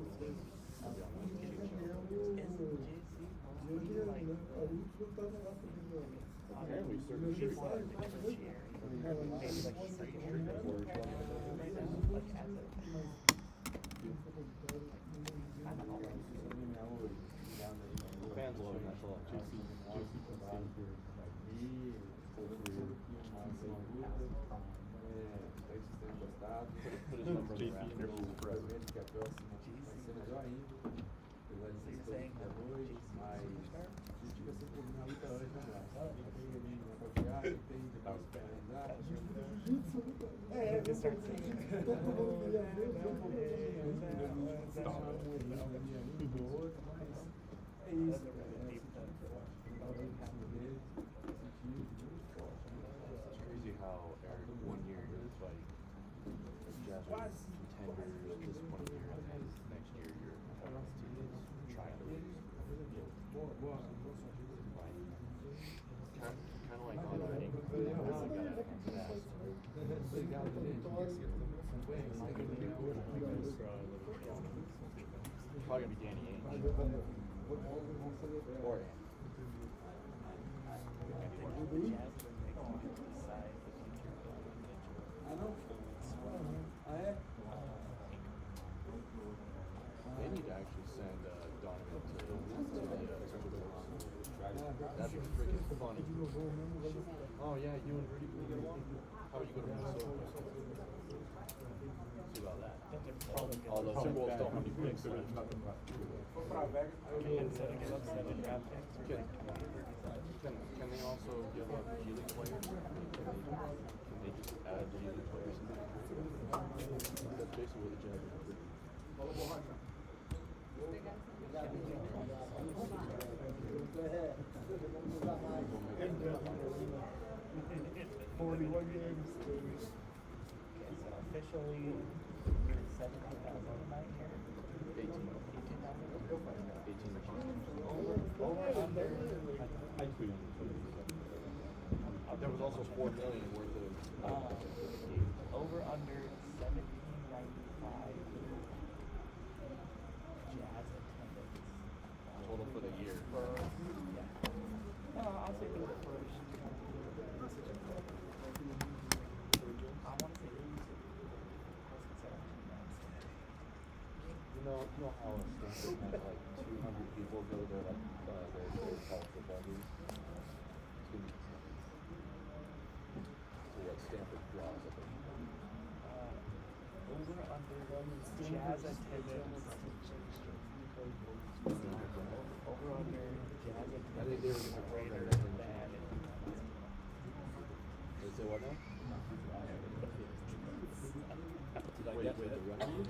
Apparently, certain shit fans love him, that's all. Put his number in the rafters forever. It's crazy how Eric 1 year you're like jazz contenders this 1 year, and then next year you're trying to lose. Kind of like on writing. Probably gonna be Danny Ainge. Or they need to actually send Donovan to the that'd be freaking funny. Oh yeah, you and Rudy. How would you go to Minnesota? See about that. Although Timberwolves don't have any picks, so there's nothing left. Can they also give up G League players? Can they just add G League players? That's basically what the Jazz are doing. Go ahead. 41 games. Officially 17,000 tonight here. 18,000. Over under. I tweeted it. There was also 4 million worth of over under 1795. Jazz attendance. total for the year. No, I'll say for the first. I want to say You know how a Stanford had like 200 people go to their college football games? It's gonna be so what Stanford draws, I think. over under Jazz attendance. Over under Jazz attendance. I think they were going to greater program than. They say what now? Wait, the record?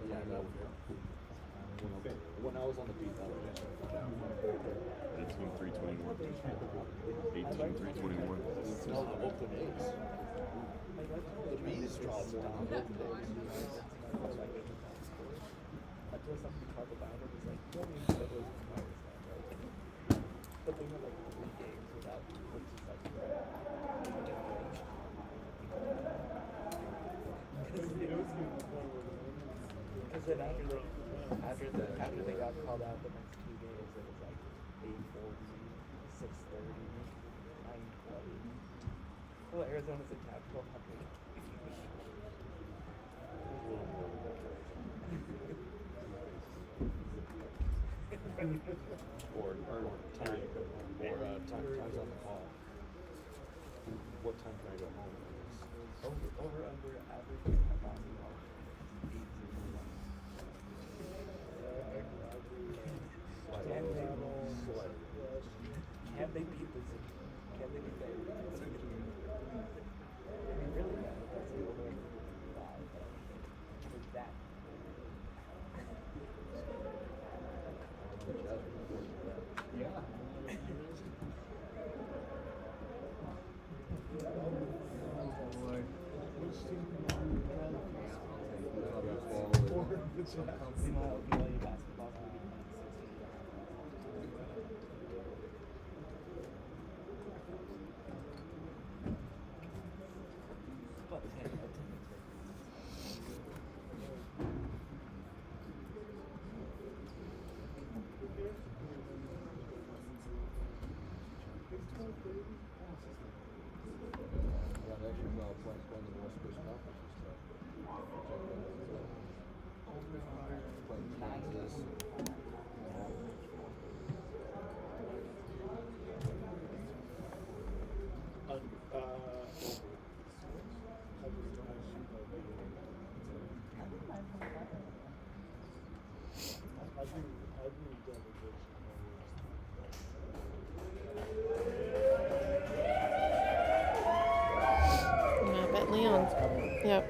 Yeah, that would be. When I was on the beat, that was just 18-3-21. 18-3-21. smell the open eggs. The bees dropped down open eggs. Until somebody talked about it, it's like, don't even know those fires. But they were like 3 games without, which is like, because then after they got called out the next 2 games, it was like 8:40, 6:30, 9:20. Well, Arizona's attack 1200. or time, times on the call. What time can I go home? Over under average basketball. 8:01. Can they beat the city? Can they beat that? I mean, really, that's the only vibe with that. Yeah. Yeah, I bet Leon. Yep.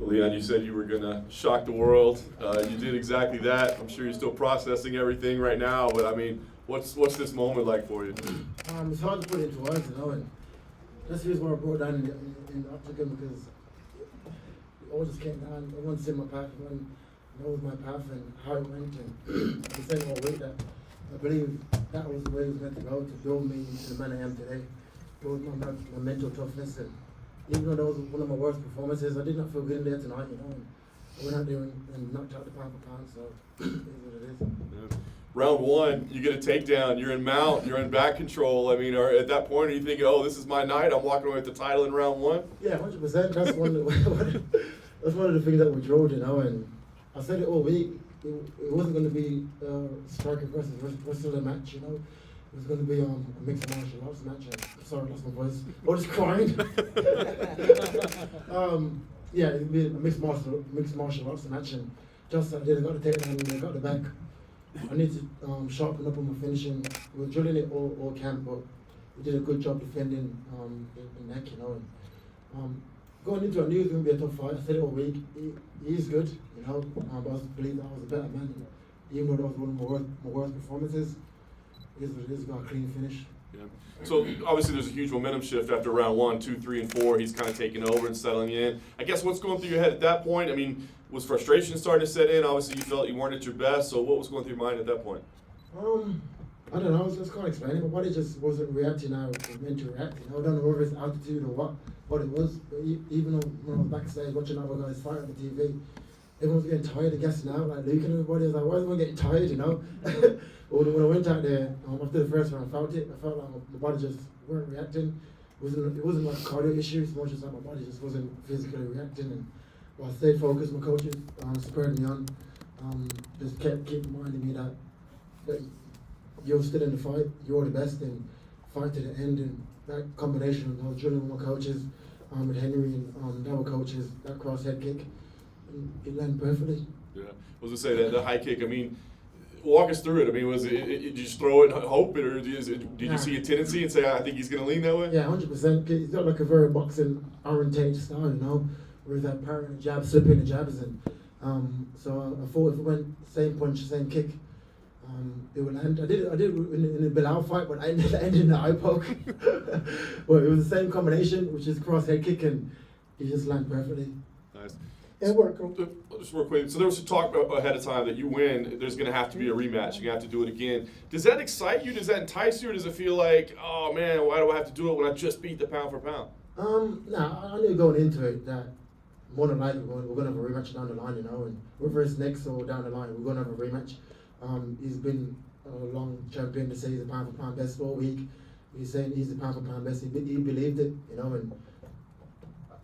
Leon, you said you were going to shock the world. You did exactly that. I'm sure you're still processing everything right now, but I mean, what's this moment like for you? It's hard to put into words, you know, and that's the reason why I brought down in the octagon, because it all just came down. Everyone's seen my path, everyone knows my path and how it went, and the same old way that I believe that was the way it was meant to go, to build me into the man I am today, build my mental toughness. And even though that was one of my worst performances, I did not feel good in there tonight, you know, and I went out there and knocked out the pound for pound, so it is what it is. Yeah. Round 1, you get a takedown, you're in mount, you're in back control. I mean, at that point, are you thinking, oh, this is my night, I'm walking away with the title in round 1? Yeah, 100%. That's that's one of the things that we drove, you know, and I said it all week. It wasn't going to be striker versus wrestler match, you know. It was going to be a mixed martial arts match. And, sorry, lost my voice. I was crying. Yeah, it would be a mixed martial arts match, and just like I got the takedown and they got the back. I need to sharpen up on my finishing. We were drilling it all camp, but we did a good job defending the neck, you know. And, going into it, I knew it was going to be a tough fight. I said it all week. He is good, you know, but I believe that I was a better man. Even though that was one of my worst performances, it is what it is. Got a clean finish. Yeah. So obviously there's a huge momentum shift after round 1, 2, 3, and 4. He's kind of taking over and settling in. I guess what's going through your head at that point? I mean, was frustration starting to set in? Obviously you felt you weren't at your best. So what was going through your mind at that point? I don't know. I just can't explain it. My body just wasn't reacting how it was meant to react. You know, I don't know whether it's altitude or what it was. But even though when I was backstage watching other guys fight on the TV, everyone's getting tired of guessing out, like Luke and everybody. I was like, why is everyone getting tired, you know? When I went out there, after the first round, I felt it. I felt like my body just weren't reacting. It wasn't like a cardio issue, it's more just like my body just wasn't physically reacting. And while I stayed focused, my coaches spurred me on, just kept reminding me that you're still in the fight, you're the best, and fight to the end. And that combination of drilling with my coaches, with Henry and the other coaches, that cross head kick, it landed perfectly. Yeah, I was gonna say that the high kick. I mean, walk us through it. I mean, was it did you just throw it and hope it, or did you see a tendency and say, I think he's gonna lean that way? Yeah, 100%. He's got like a very boxing oriented style, you know, where he's like parrying the jabs, slipping the jabs, and so I thought if it went same punch, same kick, it would land. I did it in the Bilal fight, but I ended in the eye poke. But it was the same combination, which is cross head kick, and he just landed perfectly. Nice. Just real quick. So there was some talk ahead of time that you win, there's going to have to be a rematch. You're going to have to do it again. Does that excite you? Does that entice you? Or does it feel like, oh man, why do I have to do it when I just beat the pound for pound? I knew going into it that more than likely we're going to have a rematch down the line, you know, and whether it's next or down the line, we're going to have a rematch. He's been a long champion to say he's a pound for pound best all week. He's saying he's the pound for pound best. He believed it, you know, and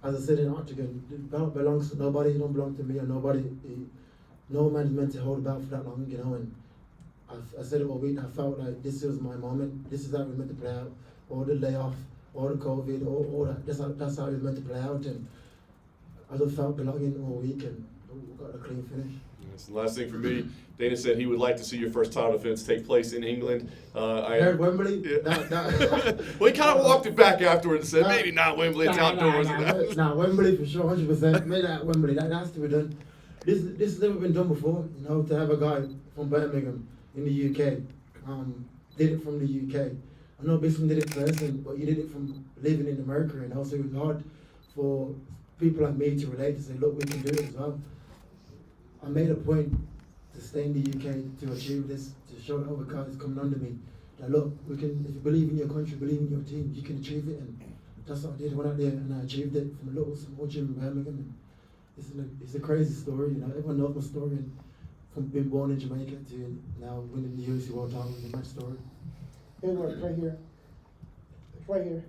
as I said in Octagon, the belt belongs to nobody. It don't belong to me or nobody. No man's meant to hold the belt for that long, you know. And I said it all week. I felt like this was my moment. This is how it was meant to play out. All the layoff, all the COVID, all that. That's how it was meant to play out. And I just felt belonging all week, and we got a clean finish. That's the last thing for me. Dana said he would like to see your first title defense take place in England. At Wembley? Yeah. Well, he kind of walked it back afterwards and said, maybe not Wembley, it's outdoors. Nah, Wembley for sure, 100%. Made that at Wembley. That has to be done. This has never been done before, you know, to have a guy from Birmingham in the UK, did it from the UK. I know Bisman did it first, but you did it from living in America, you know, so it was hard for people like me to relate, to say, look, we can do it as well. I made a point to stay in the UK to achieve this, to show the other guys coming under me that look, we can, if you believe in your country, believe in your team, you can achieve it. And that's what I did. I went out there and I achieved it from a little small gym in Birmingham. And it's a crazy story, you know. Everyone knows my story, and from being born in Jamaica to now winning the UFC World Title is my story. Edward, right here. Right here.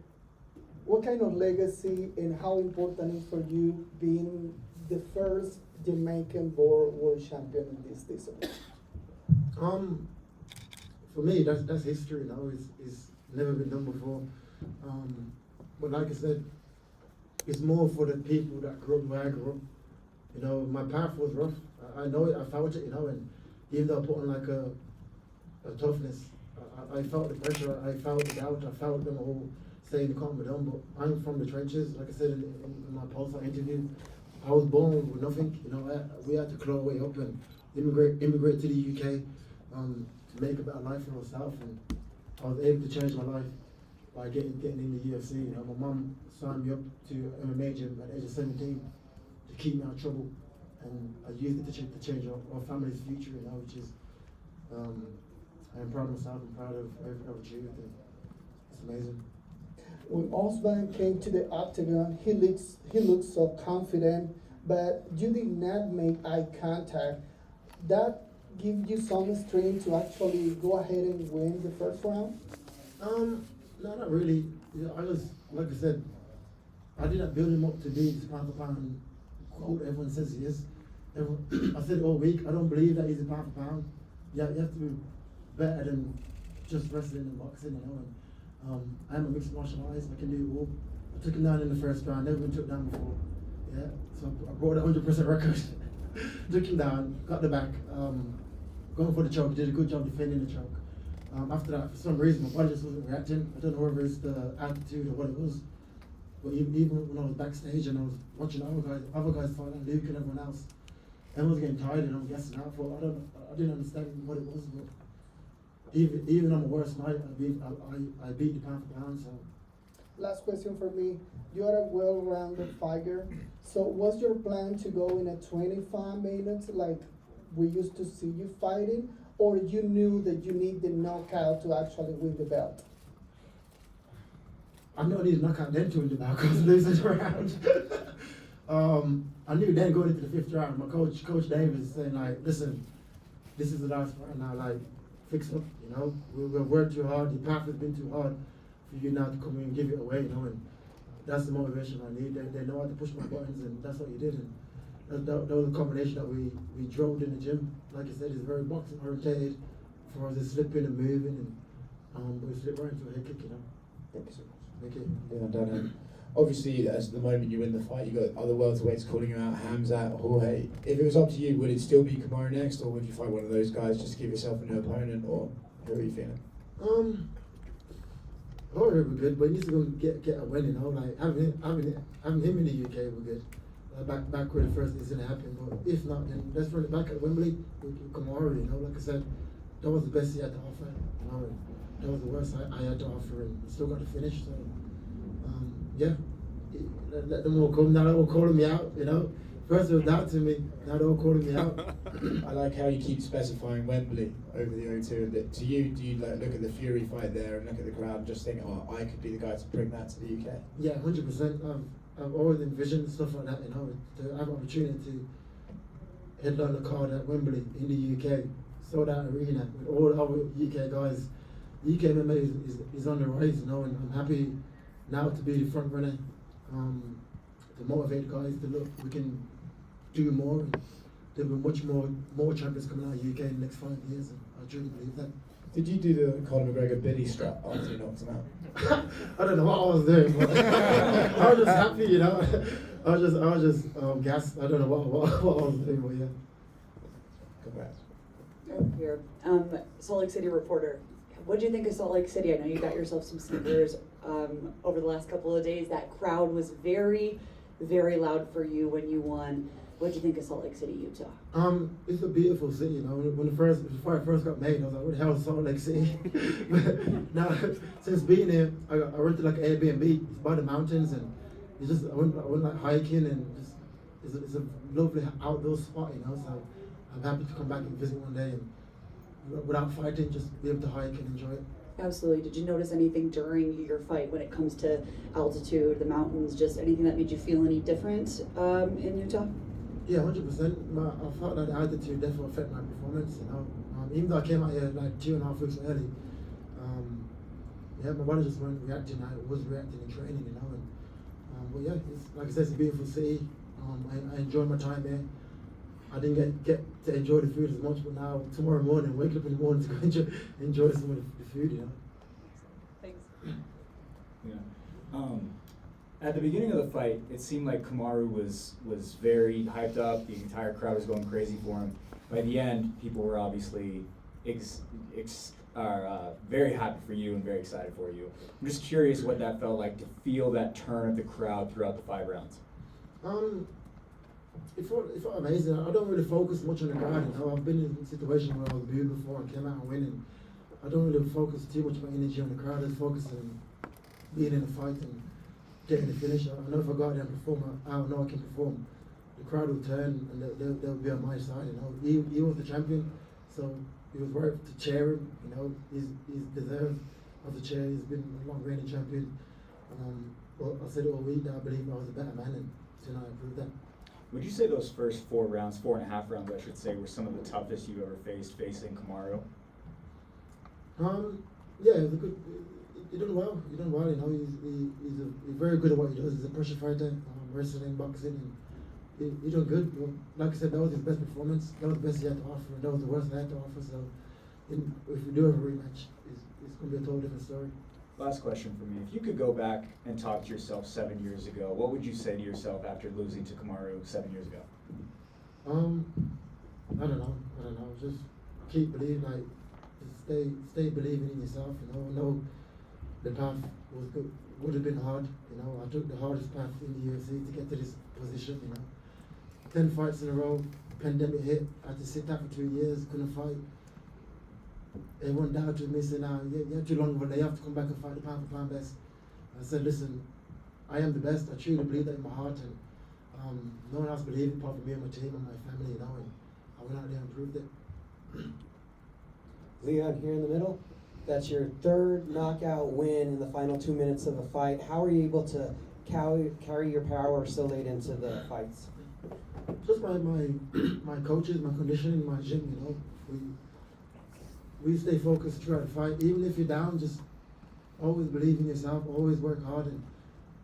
What kind of legacy and how important is for you being the first Jamaican world champion in this discipline? For me, that's history, you know. It's never been done before. But like I said, it's more for the people that grew up where I grew up. You know, my path was rough. I know it. I felt it, you know. And even though I put on like a toughness, I felt the pressure. I felt the doubt. I felt them all saying calm down. But I'm from the trenches. Like I said in my Pulsar interview, I was born with nothing, you know. We had to claw our way up and immigrate to the UK to make a better life for ourselves. And I was able to change my life by getting in the UFC. You know, my mum signed me up to MMA gym at the age of 17 to keep me out of trouble, and I used it to change our family's future. You know, which is I'm proud of myself. I'm proud of everything I've achieved. It's amazing. When Usman came to the octagon, he looks so confident, but you did not make eye contact. That give you some strength to actually go ahead and win the first round? No, not really. You know, I was, like I said, I didn't build him up to be this pound for pound quote everyone says he is. I said it all week, I don't believe that he's a pound for pound. Yeah, you have to be better than just wrestling and boxing, you know. And, I'm a mixed martial artist, I can do it all. I took him down in the first round, never been took down before. Yeah, so I brought a 100% record. Took him down, got the back, going for the choke, did a good job defending the choke. After that, for some reason, my body just wasn't reacting. I don't know whether it's the attitude or what it was. But even when I was backstage and I was watching other guys fight, like Luke and everyone else, everyone was getting tired and I'm guessing out for. I didn't understand what it was. But even on my worst night, I beat the pound for pound. So. Last question for me. You are a well-rounded fighter. So was your plan to go in a 25 minutes like we used to see you fighting? Or you knew that you need the knockout to actually win the belt? I know I need a knockout then to win the belt because I lose this round. I knew then going into the 5th round, my coach Davis, saying like, listen, this is the last fight now, like, fix up, you know. We've worked too hard, the path has been too hard for you now to come in and give it away, you know, and that's the motivation I need. They know how to push my buttons, and that's what he did. And that was a combination that we drove in the gym. Like I said, it's very boxing orientated for us to slipping and moving, and we slip right into a head kick, you know. Thank you so much. Thank you. Yeah, done. Obviously, as the moment you win the fight, you got other welterweights calling you out, Hamzat, Jorge. If it was up to you, would it still be Kamaru next, or would you fight one of those guys just to give yourself a new opponent, or who are you feeling? Jorge would be good, but he needs to go get a win, you know. Like having him in the UK would be good. Back where the first is gonna happen, but if not, then let's run it back at Wembley with Kamaru, you know. Like I said, that was the best he had to offer, you know. And that was the worst I had to offer, and he still got to finish. So, yeah, let them all come. Now they're all calling me out, you know. First it was down to me, now they're all calling me out. I like how you keep specifying Wembley over the O2. That to you, do you like look at the Fury fight there and look at the crowd and just think, oh, I could be the guy to bring that to the UK? Yeah, 100%. I've always envisioned stuff like that, you know, to have an opportunity to headline a card at Wembley in the UK, sold out arena with all the other UK guys. UK MMA is on the rise, you know, and I'm happy now to be the front runner, to motivate guys to look, we can do more. And there'll be much more champions coming out of UK in the next 5 years, and I truly believe that. Did you do the Conor McGregor Billy strap after you knocked him out? I don't know what I was doing, but I was just happy, you know. I was just gassed. I don't know what I was doing, but yeah. Congrats. Here, Salt Lake City reporter. What do you think of Salt Lake City? I know you got yourself some sneakers over the last couple of days. That crowd was very, very loud for you when you won. What do you think of Salt Lake City, Utah? It's a beautiful city, you know. Before I first got made, I was like, what the hell is Salt Lake City? But now, since being here, I rented like an Airbnb. It's by the mountains, and it's just I went like hiking, and just it's a lovely outdoor spot, you know. So I'm happy to come back and visit one day, and without fighting, just be able to hike and enjoy it. Absolutely. Did you notice anything during your fight when it comes to altitude, the mountains, just anything that made you feel any different in Utah? Yeah, 100%. I felt that the altitude definitely affected my performance, you know. Even though I came out here like 2.5 weeks early, yeah, my body just wasn't reacting how it was reacting in training, you know. And but yeah, it's, like I said, it's a beautiful city. I enjoyed my time there. I didn't get to enjoy the food as much, but now tomorrow morning, wake up in the morning to go enjoy some of the food, you know. Thanks. Yeah. At the beginning of the fight, it seemed like Kamaru was very hyped up. The entire crowd was going crazy for him. By the end, people were obviously very happy for you and very excited for you. I'm just curious what that felt like to feel that turn of the crowd throughout the 5 rounds. It felt amazing. I don't really focus much on the crowd. You know, I've been in a situation where I was booed before and came out and winning. I don't really focus too much of my energy on the crowd. I just focus on being in a fight and getting the finish. I know if I go out there and perform, I know I can perform. The crowd will turn and they'll be on my side. You know, he was the champion, so it was worth to cheer him. You know, he's deserved of the chair. He's been a long reigning champion. Well, I said it all week that I believe I was a better man, and tonight I proved that. Would you say those first 4 rounds, 4.5 rounds, I should say, were some of the toughest you ever faced facing Kamaru? Yeah, it was a good. He done well. You know, he's very good at what he does. He's a pressure fighter, wrestling, boxing, and he done good. Well, like I said, that was his best performance. That was the best he had to offer, and that was the worst I had to offer. So, if we do have a rematch, it's going to be a totally different story. Last question for me. If you could go back and talk to yourself 7 years ago, what would you say to yourself after losing to Kamaru 7 years ago? I don't know. Just keep believing, like, just stay believing in yourself. You know, I know the path was good, would have been hard. You know, I took the hardest path in the UFC to get to this position. You know, 10 fights in a row. Pandemic hit. I had to sit out for 2 years. Couldn't fight. Everyone doubted me, said, "Now you have too long of a lay. You have to come back and fight the pound for pound best." I said, "Listen, I am the best. I truly believe that in my heart, and no one else believed it apart from me and my team and my family. You know, and I went out there and proved it." Leon, here in the middle. That's your 3rd knockout win in the final 2 minutes of a fight. How are you able to carry your power so late into the fights? Just my coaches, my conditioning, my gym. You know, we stay focused throughout the fight. Even if you're down, just always believe in yourself. Always work hard, and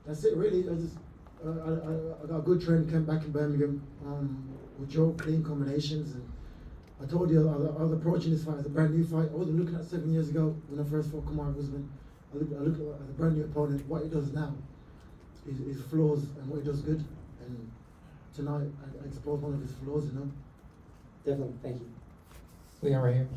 that's it. Really, I got a good training camp back in Birmingham with Joe, clean combinations, and I told you I was approaching this fight as a brand new fight. I wasn't looking at 7 years ago when I first fought Kamaru Usman. I look at it as a brand new opponent. What he does now, his flaws, and what he does good. And tonight, I exposed one of his flaws. You know. Definitely. Thank you. Leon, right here.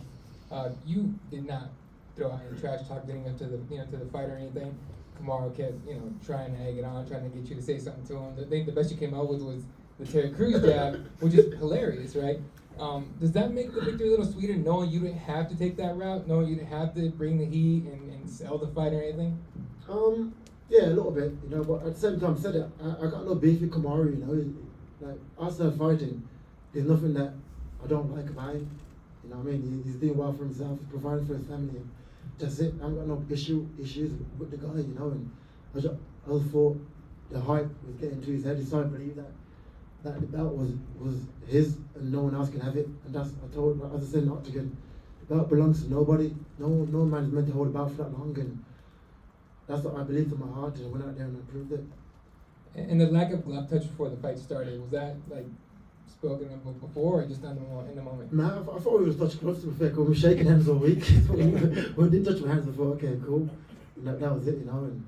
You did not throw out any trash talk leading up to the to the fight or anything. Kamaru kept trying to egg it on, trying to get you to say something to him. I think the best you came out with was the Terry Crews jab, which is hilarious, right? Does that make the victory a little sweeter, knowing you didn't have to take that route, knowing you didn't have to bring the heat and sell the fight or anything? Yeah, a little bit, you know, but at the same time, I said it, I got no beef with Kamaru, you know. Like, outside fighting, there's nothing that I don't like about him. You know what I mean? He's doing well for himself, he's providing for his family. And that's it. I haven't got no issues with the guy, you know. And I just thought the hype was getting to his head. He started to believe that the belt was his and no one else can have it. And that's, I told, as I said, not to get, the belt belongs to nobody. No man is meant to hold a belt for that long. And that's what I believed in my heart, and I went out there and I proved it. And the lack of glove touch before the fight started, was that like spoken of before, or just in the moment? Nah, I thought we was touching gloves to be fair, because we were shaking hands all week. We didn't touch my hands before. Okay, cool. And that was it, you know. And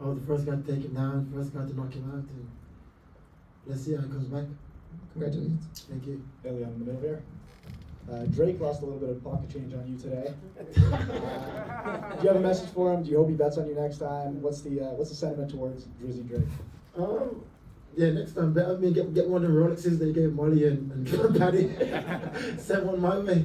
I was the first guy to take him down, first guy to knock him out, and let's see how he comes back. Congratulations. Thank you. Ellie on the middle there. Drake lost a little bit of pocket change on you today. Do you have a message for him? Do you hope he bets on you next time? What's the sentiment towards Drizzy Drake? Yeah, next time bet on me, get one of the Rolexes they gave Molly and Patty. Send one my way.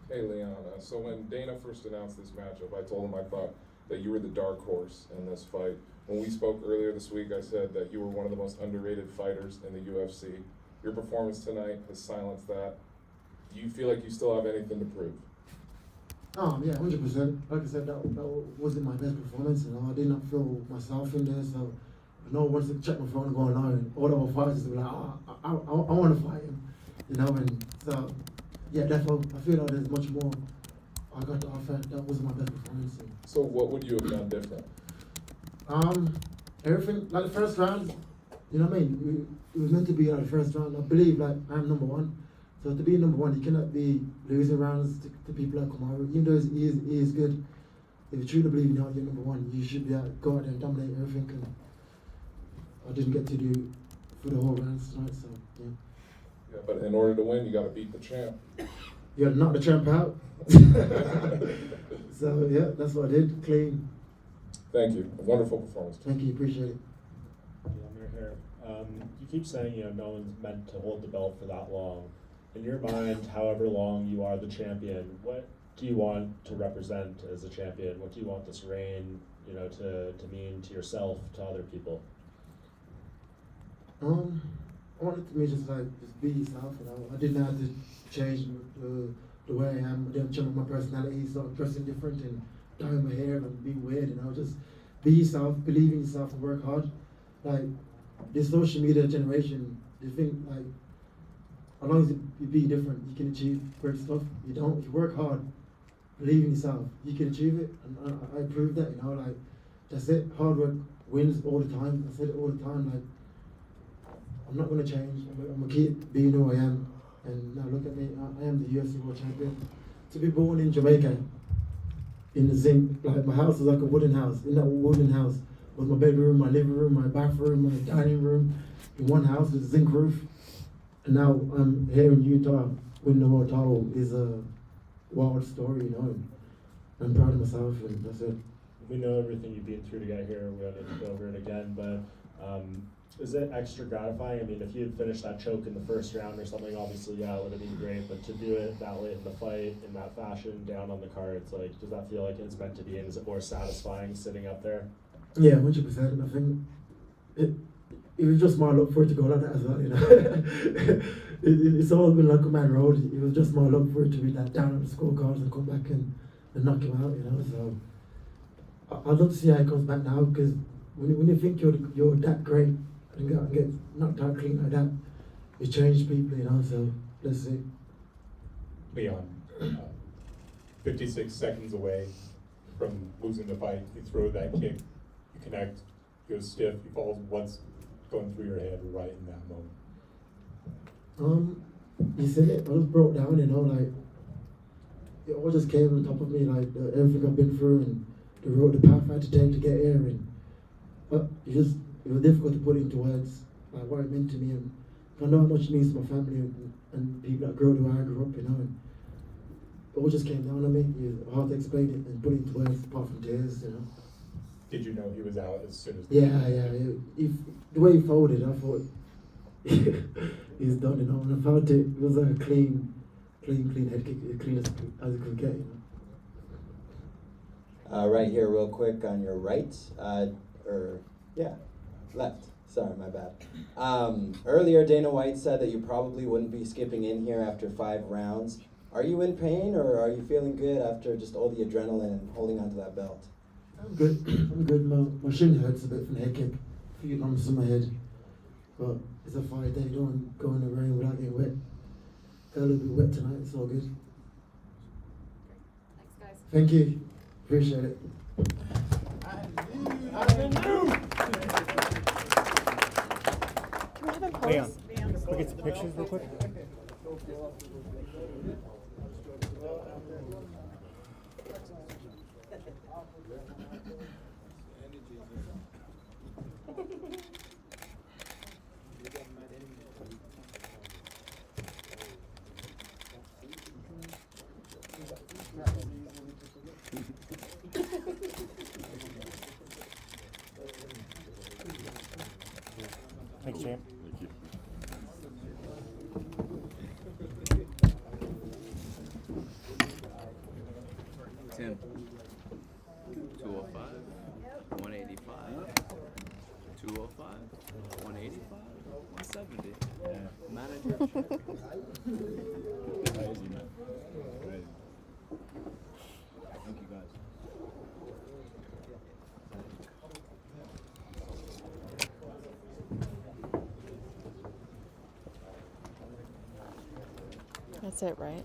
Hey Leon, so when Dana first announced this matchup, I told him I thought that you were the dark horse in this fight. When we spoke earlier this week, I said that you were one of the most underrated fighters in the UFC. Your performance tonight has silenced that. Do you feel like you still have anything to prove? Yeah, 100%. Like I said, that wasn't my best performance. You know, I did not feel myself in there. So, you know, once I check my phone and go online, all our fighters will be like, I want to fight him. You know, and so, yeah, therefore, I feel like there's much more I got to offer. That wasn't my best performance. So what would you have done different? Everything, like the first round, you know what I mean? It was meant to be like the first round. I believe like I'm number one. So to be number one, you cannot be losing rounds to people like Kamaru. Even though he is good, if you truly believe you're number one, you should be able to go out there and dominate everything. And I didn't get to do for the whole rounds tonight, so yeah. Yeah, but in order to win, you got to beat the champ. You got to knock the champ out. So yeah, that's what I did. Clean. Thank you. A wonderful performance. Thank you. Appreciate it. Yeah, I'm here. You keep saying no one's meant to hold the belt for that long. In your mind, however long you are the champion, what do you want to represent as a champion? What do you want this reign, to mean to yourself, to other people? I want it to be just be yourself. I didn't have to change the way I am. I didn't change my personality, start dressing different and dyeing my hair and be weird. Just be yourself, believe in yourself, and work hard. Like this social media generation, they think like, as long as you be different, you can achieve great stuff. You don't, you work hard, believe in yourself, you can achieve it. And I proved that, that's it. Hard work wins all the time. I said it all the time, I'm not gonna change. I'm gonna keep being who I am. And now look at me, I am the UFC World Champion. To be born in Jamaica, in the zinc, like my house was like a wooden house. In that wooden house was my bedroom, my living room, my bathroom, my dining room, in one house with a zinc roof. And now I'm here in Utah winning the world title is a wild story, and I'm proud of myself, and that's it. We know everything you've been through to get here. We don't need to go over it again, but is it extra gratifying? I mean, if you had finished that choke in the first round or something, obviously, yeah, it would have been great, but to do it that late in the fight, in that fashion, down on the cards, does that feel like it's meant to be, and is it more satisfying sitting up there? Yeah, 100%. I think it was just my luck for it to go like that as well, it's always been like a man road. It was just my luck for it to be that down on the scorecards and come back and knock him out, so I'd love to see how he comes back now, because when you think you're that great and go and get knocked out clean like that, you change people, you know. So let's see. Leon, 56 seconds away from losing the fight, you throw that kick, you connect, you go stiff, you fall. What's going through your head right in that moment? You said it. I was broke down, you know, like it all just came on top of me, like everything I've been through and the road, the path I had to take to get here, and but it was difficult to put into words, like what it meant to me, and I know how much it means to my family and people that grew up where I grew up, you know. And it all just came down on me. It was hard to explain it and put it into words, apart from tears, you know. Did you know he was out as soon as? If the way he folded, I thought he's done, you know. And I felt it was like a clean head kick, clean as it could get, you know. Right here, real quick, on your right, left. Sorry, my bad. Earlier, Dana White said that you probably wouldn't be skipping in here after 5 rounds. Are you in pain, or are you feeling good after just all the adrenaline and holding onto that belt? I'm good. I'm good. My shin hurts a bit from the head kick. A few lumps in my head. But it's a fight day. Don't want to go in the rain without getting wet. Got a little bit wet tonight. It's all good. Thanks, guys. Thank you. Appreciate it. Can we have him pose? Leon, can we get some pictures real quick? Thanks, champ. Thank you. Tim. 205, 185, 205, 185, 170. Yeah. Manager check. Crazy, man. Crazy. Thank you, guys. That's it, right?